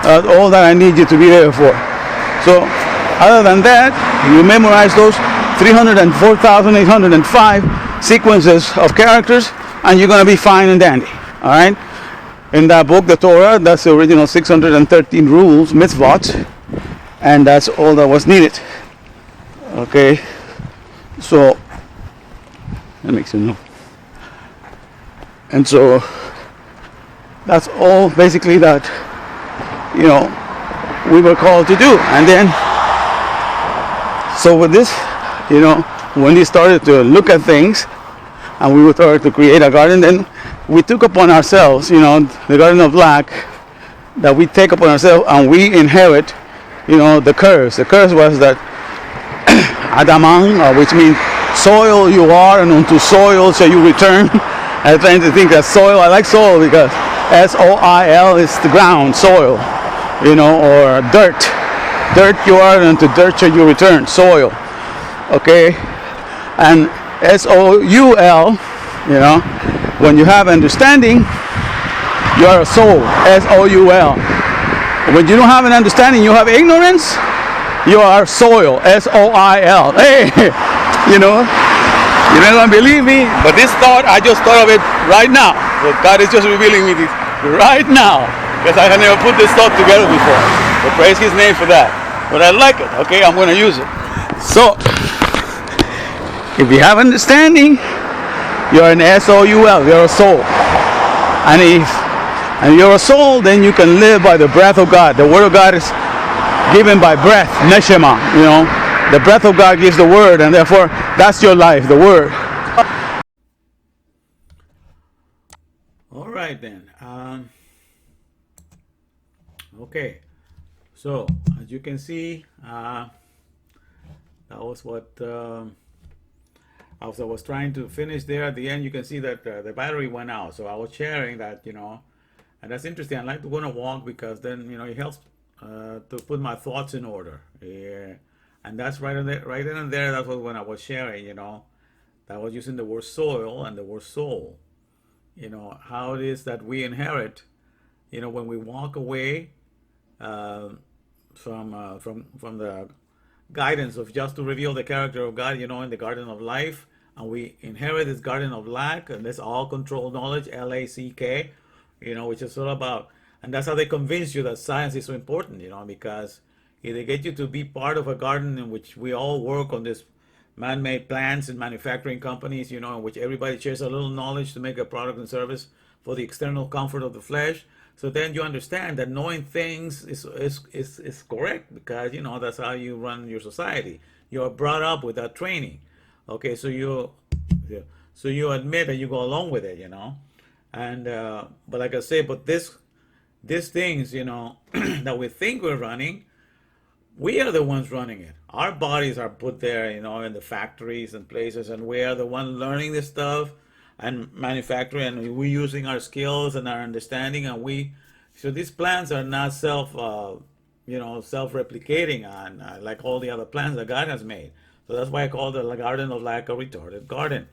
that's all that I need you to be there for. So, other than that, you memorize those 304,805 sequences of characters, and you're going to be fine and dandy. All right. In that book, the Torah, that's the original 613 rules, mitzvot, and that's all that was needed. Okay. So that makes sense. And so that's all basically that we were called to do. And then so with this, when we started to look at things and we started to create a garden, then we took upon ourselves, the garden of lack that we take upon ourselves, and we inherit, the curse. The curse was that Adaman, which means soil you are, and unto soil shall you return. I tend to think that soil, I like soil because S-O-I-L is the ground, soil, or dirt. Dirt you are, and to dirt shall you return, soil. Okay? And S-O-U-L, when you have understanding, you are a soul, S-O-U-L. When you don't have an understanding, you have ignorance, you are soil, S-O-I-L. Hey, you're not going to believe me, but this thought, I just thought of it right now. So God is just revealing me this right now, because I had never put this thought together before. So praise His name for that. But I like it, okay? I'm going to use it. So, if you have understanding, you're an S-O-U-L, you're a soul. And if you're a soul, then you can live by the breath of God. The word of God is given by breath, neshama, The breath of God gives the word, and therefore that's your life, the word. All right then. Okay. So as you can see, that was what as I was trying to finish there. At the end, you can see that the battery went out. So I was sharing that, and that's interesting. I like to go on a walk because then it helps to put my thoughts in order. Yeah. And that's right in there, right then and there. That's what when I was sharing, that I was using the word soil and the word soul. How it is that we inherit, when we walk away from the guidance of just to reveal the character of God, in the garden of life, and we inherit this garden of lack, and this all controlled knowledge, L-A-C-K, which is all about, and that's how they convince you that science is so important, because they get you to be part of a garden in which we all work on this man-made plants and manufacturing companies, in which everybody shares a little knowledge to make a product and service for the external comfort of the flesh. So then you understand that knowing things is correct, because that's how you run your society. You are brought up with that training. Okay, so you admit and you go along with it, and but like I say, but these things, that we think we're running, we are the ones running it. Our bodies are put there, in the factories and places, and we are the ones learning this stuff and manufacturing, and we're using our skills and our understanding, and so these plants are not self-replicating on like all the other plants that God has made. So that's why I call the garden of lack a retarded garden,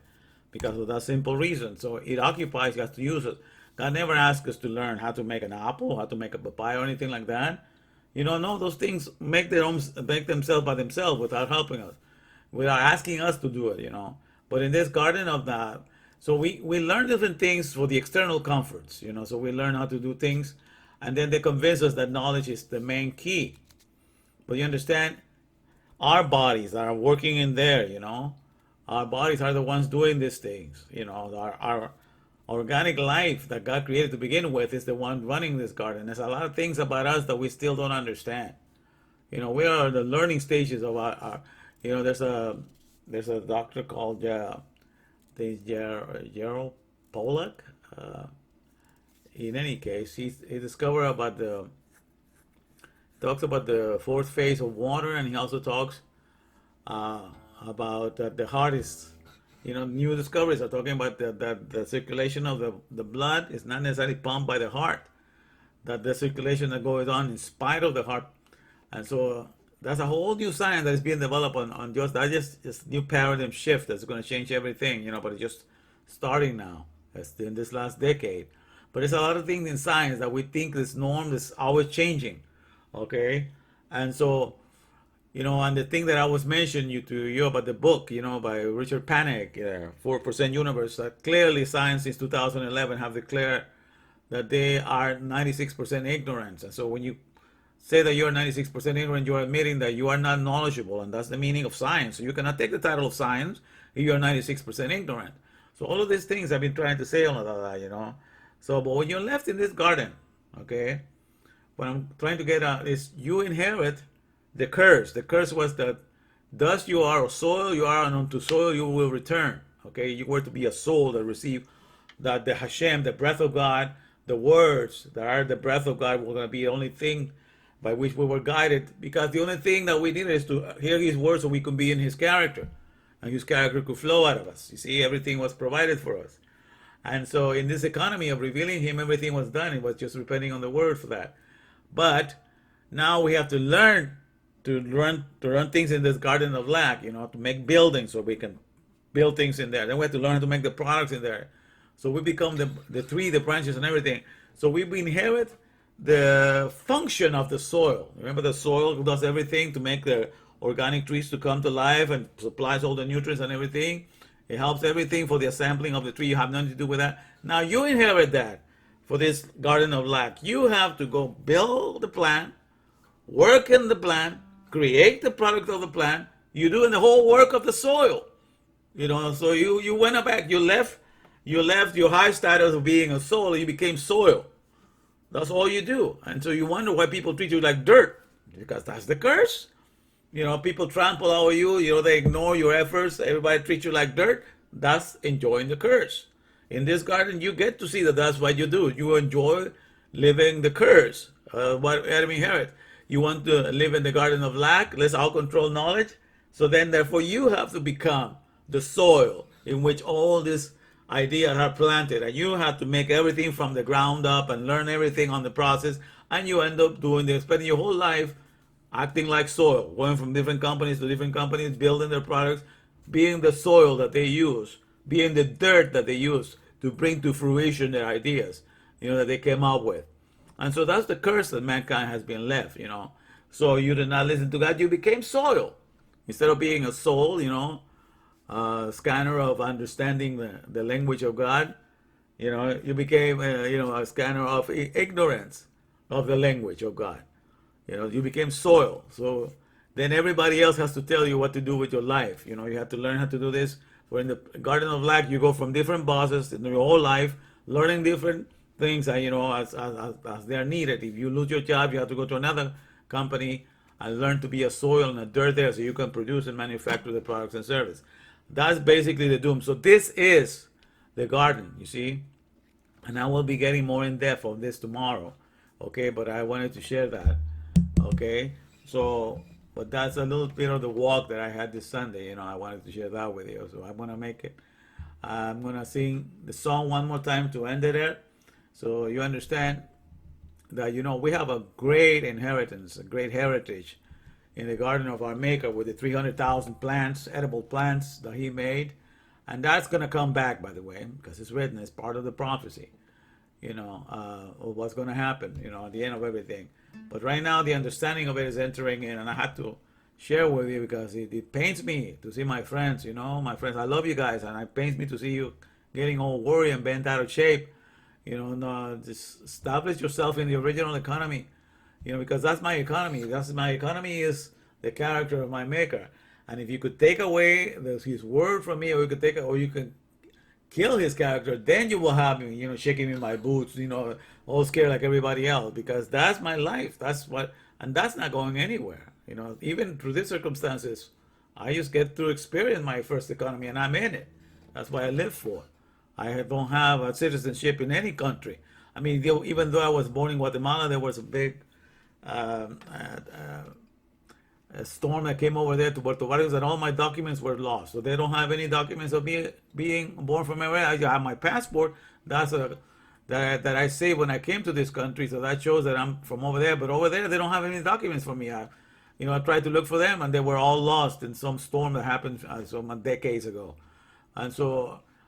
because of that simple reason. So it occupies us to use it. God never asked us to learn how to make an apple, how to make a papaya, or anything like that. No, those things make themselves by themselves without helping us, without asking us to do it. But in this garden of that, so we learn different things for the external comforts. So we learn how to do things, and then they convince us that knowledge is the main key. But you understand, our bodies are working in there. Our bodies are the ones doing these things. Our organic life that God created to begin with is the one running this garden. There's a lot of things about us that we still don't understand. We are the learning stages of our there's a doctor called Gerald Pollack. In any case, he discovered talks about the fourth phase of water, and he also talks about that the heart is, new discoveries are talking about that the circulation of the blood is not necessarily pumped by the heart, that the circulation that goes on in spite of the heart. And so that's a whole new science that is being developed on just new paradigm shift that's going to change everything, but it's just starting now, in this last decade. But there's a lot of things in science that we think this norm is always changing, okay? And so And the thing that I was mentioning to you about the book, by Richard Panek, 4% Universe, that clearly science since 2011 have declared that they are 96% ignorance. And so when you say that you're 96% ignorant, you are admitting that you are not knowledgeable, and that's the meaning of science. So you cannot take the title of science if you are 96% ignorant. So all of these things I've been trying to say, all of that. So, but when you're left in this garden, okay, what I'm trying to get at is you inherit the curse. The curse was that dust you are, or soil you are, and unto soil you will return. Okay, you were to be a soul that received that the Hashem, the breath of God, the words that are the breath of God were going to be the only thing by which we were guided, because the only thing that we needed is to hear His words so we can be in His character, and His character could flow out of us. You see, everything was provided for us. And so in this economy of revealing Him, everything was done. It was just depending on the word for that. But now we have to learn to run things in this garden of lack, to make buildings so we can build things in there. Then we have to learn how to make the products in there. So we become the tree, the branches, and everything. So we inherit the function of the soil. Remember, the soil does everything to make the organic trees to come to life and supplies all the nutrients and everything. It helps everything for the assembling of the tree. You have nothing to do with that. Now you inherit that for this garden of lack. You have to go build the plant, work in the plant, create the product of the plant. You're doing the whole work of the soil. So you went back, you left your high status of being a soul, and you became soil. That's all you do. And so you wonder why people treat you like dirt, because that's the curse. People trample over you, they ignore your efforts, everybody treats you like dirt. That's enjoying the curse. In this garden, you get to see that that's what you do. You enjoy living the curse, what Adam inherits. You want to live in the garden of lack, less out-control knowledge. So then, therefore, you have to become the soil in which all these ideas are planted. And you have to make everything from the ground up and learn everything on the process. And you end up spending your whole life acting like soil, going from different companies to different companies, building their products, being the soil that they use, being the dirt that they use to bring to fruition their ideas, that they came up with. And so that's the curse that mankind has been left. So you did not listen to God, you became soil. Instead of being a soul, scanner of understanding the language of God, you became, a scanner of ignorance of the language of God. You became soil. So then everybody else has to tell you what to do with your life. You have to learn how to do this. For in the garden of lack, you go from different bosses in your whole life, learning different things, as they're needed. If you lose your job, you have to go to another company and learn to be a soil and a dirt there so you can produce and manufacture the products and service. That's basically the doom. So this is the garden, you see. And I will be getting more in depth on this tomorrow. Okay, but I wanted to share that. Okay, so, but that's a little bit of the walk that I had this Sunday. I wanted to share that with you. So I'm going to make it. I'm going to sing the song one more time to end it there. So you understand that, we have a great inheritance, a great heritage in the garden of our Maker with the 300,000 plants, edible plants that He made. And that's going to come back, by the way, because it's written as part of the prophecy, of what's going to happen, at the end of everything. But right now, the understanding of it is entering in, and I had to share with you because it pains me to see my friends, I love you guys, and it pains me to see you getting all worried and bent out of shape. No, just establish yourself in the original economy, because that's my economy. My economy is the character of my Maker. And if you could take away His word from me, or you can kill His character, then you will have me, shaking me in my boots, all scared like everybody else, because that's my life. And that's not going anywhere. Even through these circumstances, I just get to experience my first economy, and I'm in it. That's what I live for. I don't have a citizenship in any country. I mean, even though I was born in Guatemala, there was a big a storm that came over there to Puerto Vallarta, and all my documents were lost. So they don't have any documents of me being born from anywhere. I have my passport. That I saved when I came to this country, so that shows that I'm from over there. But over there, they don't have any documents for me. I tried to look for them, and they were all lost in some storm that happened some decades ago.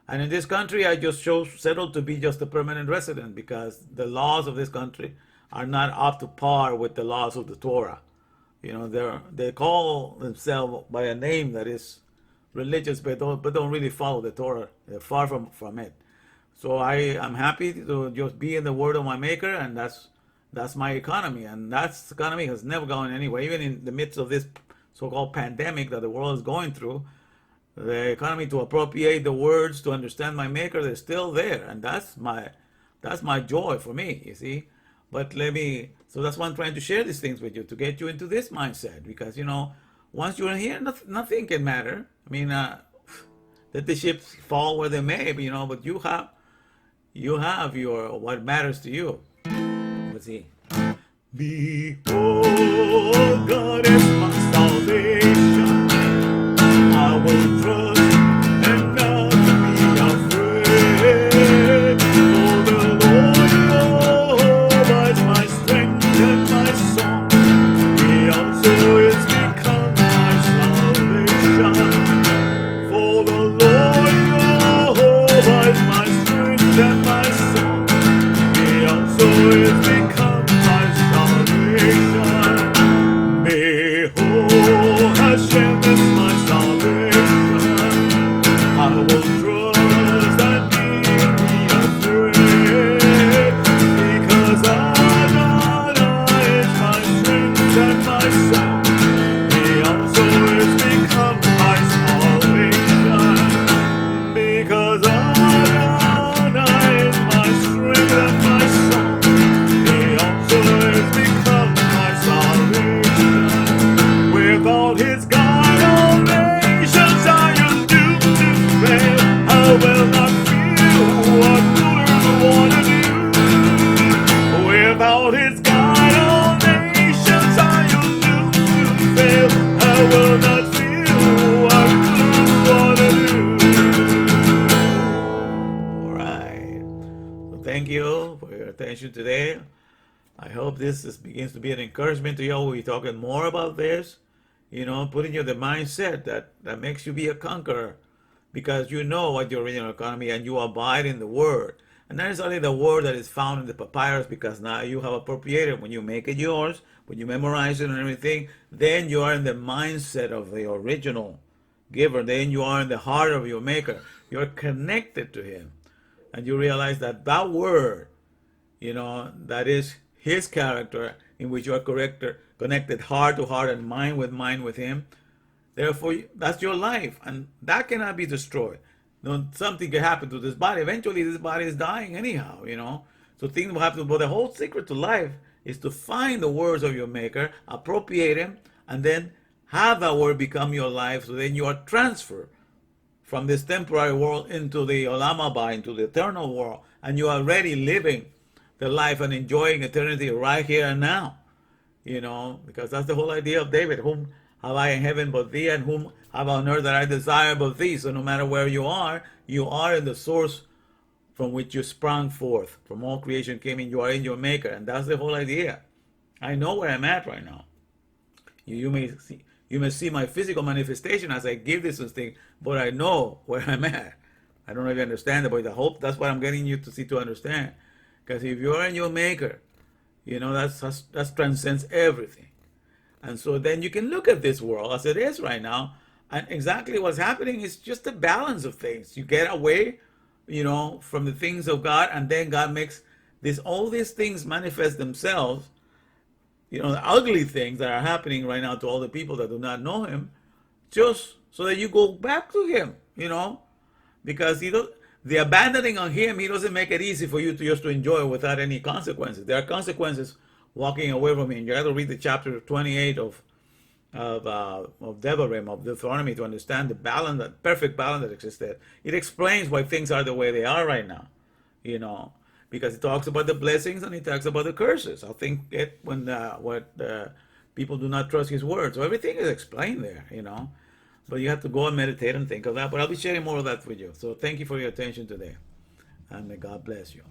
And in this country, I just settled to be just a permanent resident because the laws of this country are not up to par with the laws of the Torah. You know, they call themselves by a name that is religious, but don't really follow the Torah. They're far from it. So I'm happy to just be in the word of my Maker, and that's my economy, and that economy has never gone anywhere. Even in the midst of this so-called pandemic that the world is going through, the economy to appropriate the words to understand my Maker, they're still there, and that's my joy for me. You see, but so that's why I'm trying to share these things with you to get you into this mindset, because once you're in here, nothing can matter. I mean, let the ships fall where they may, but you have your what matters to you. Let's see. Behold, God is my salvation. I will trust and not be afraid. For the Lord Jehovah is my strength and my song. He also is become my salvation. For the Lord Jehovah is my strength and my song. He also is become my salvation. Behold, Hashem is my salvation. I will trust and be afraid, because Adonai is my strength and my song. He also is become my salvation, because Adonai is my strength and my song. He also has become my salvation. Without his God, all nations are doomed to fail. I will not fear what rulers want to do. Without his God, all nations are doomed to fail. I will not fear what rulers want to do. All right. So thank you for your attention today. I hope this begins to be an encouragement to you. We'll be talking more about this, putting you in the mindset that makes you be a conqueror, because you know what your original economy, and you abide in the word. And that is only the word that is found in the papyrus, because now you have appropriated. When you make it yours, when you memorize it and everything, then you are in the mindset of the original giver. Then you are in the heart of your Maker. You're connected to him. And you realize that word, that is his character, in which you are connected heart to heart and mind with him. Therefore, that's your life, and that cannot be destroyed. Something can happen to this body. Eventually, this body is dying anyhow, So things will happen. But the whole secret to life is to find the words of your Maker, appropriate him, and then have that word become your life. So then you are transferred from this temporary world into the Olam Haba, into the eternal world, and you are already living the life and enjoying eternity right here and now, because that's the whole idea of David. Whom have I in heaven but thee, and whom have I on earth that I desire but thee? So no matter where you are in the source from which you sprang forth. From all creation came in, you are in your Maker, and that's the whole idea. I know where I'm at right now. You may see my physical manifestation as I give this thing, but I know where I'm at. I don't know if you understand it, but I hope that's what I'm getting you to understand. Because if you're in your Maker, that transcends everything. And so then you can look at this world as it is right now, and exactly what's happening is just a balance of things. You get away, from the things of God, and then God makes all these things manifest themselves, the ugly things that are happening right now to all the people that do not know him, just so that you go back to him, because the abandoning on him, he doesn't make it easy for you to just to enjoy without any consequences. There are consequences walking away from him. You got to read the chapter 28 of Devarim, of Deuteronomy, to understand the balance, that perfect balance that exists there. It explains why things are the way they are right now, because it talks about the blessings and it talks about the curses. I think when people do not trust his word. So everything is explained there, But you have to go and meditate and think of that. But I'll be sharing more of that with you. So thank you for your attention today. And may God bless you.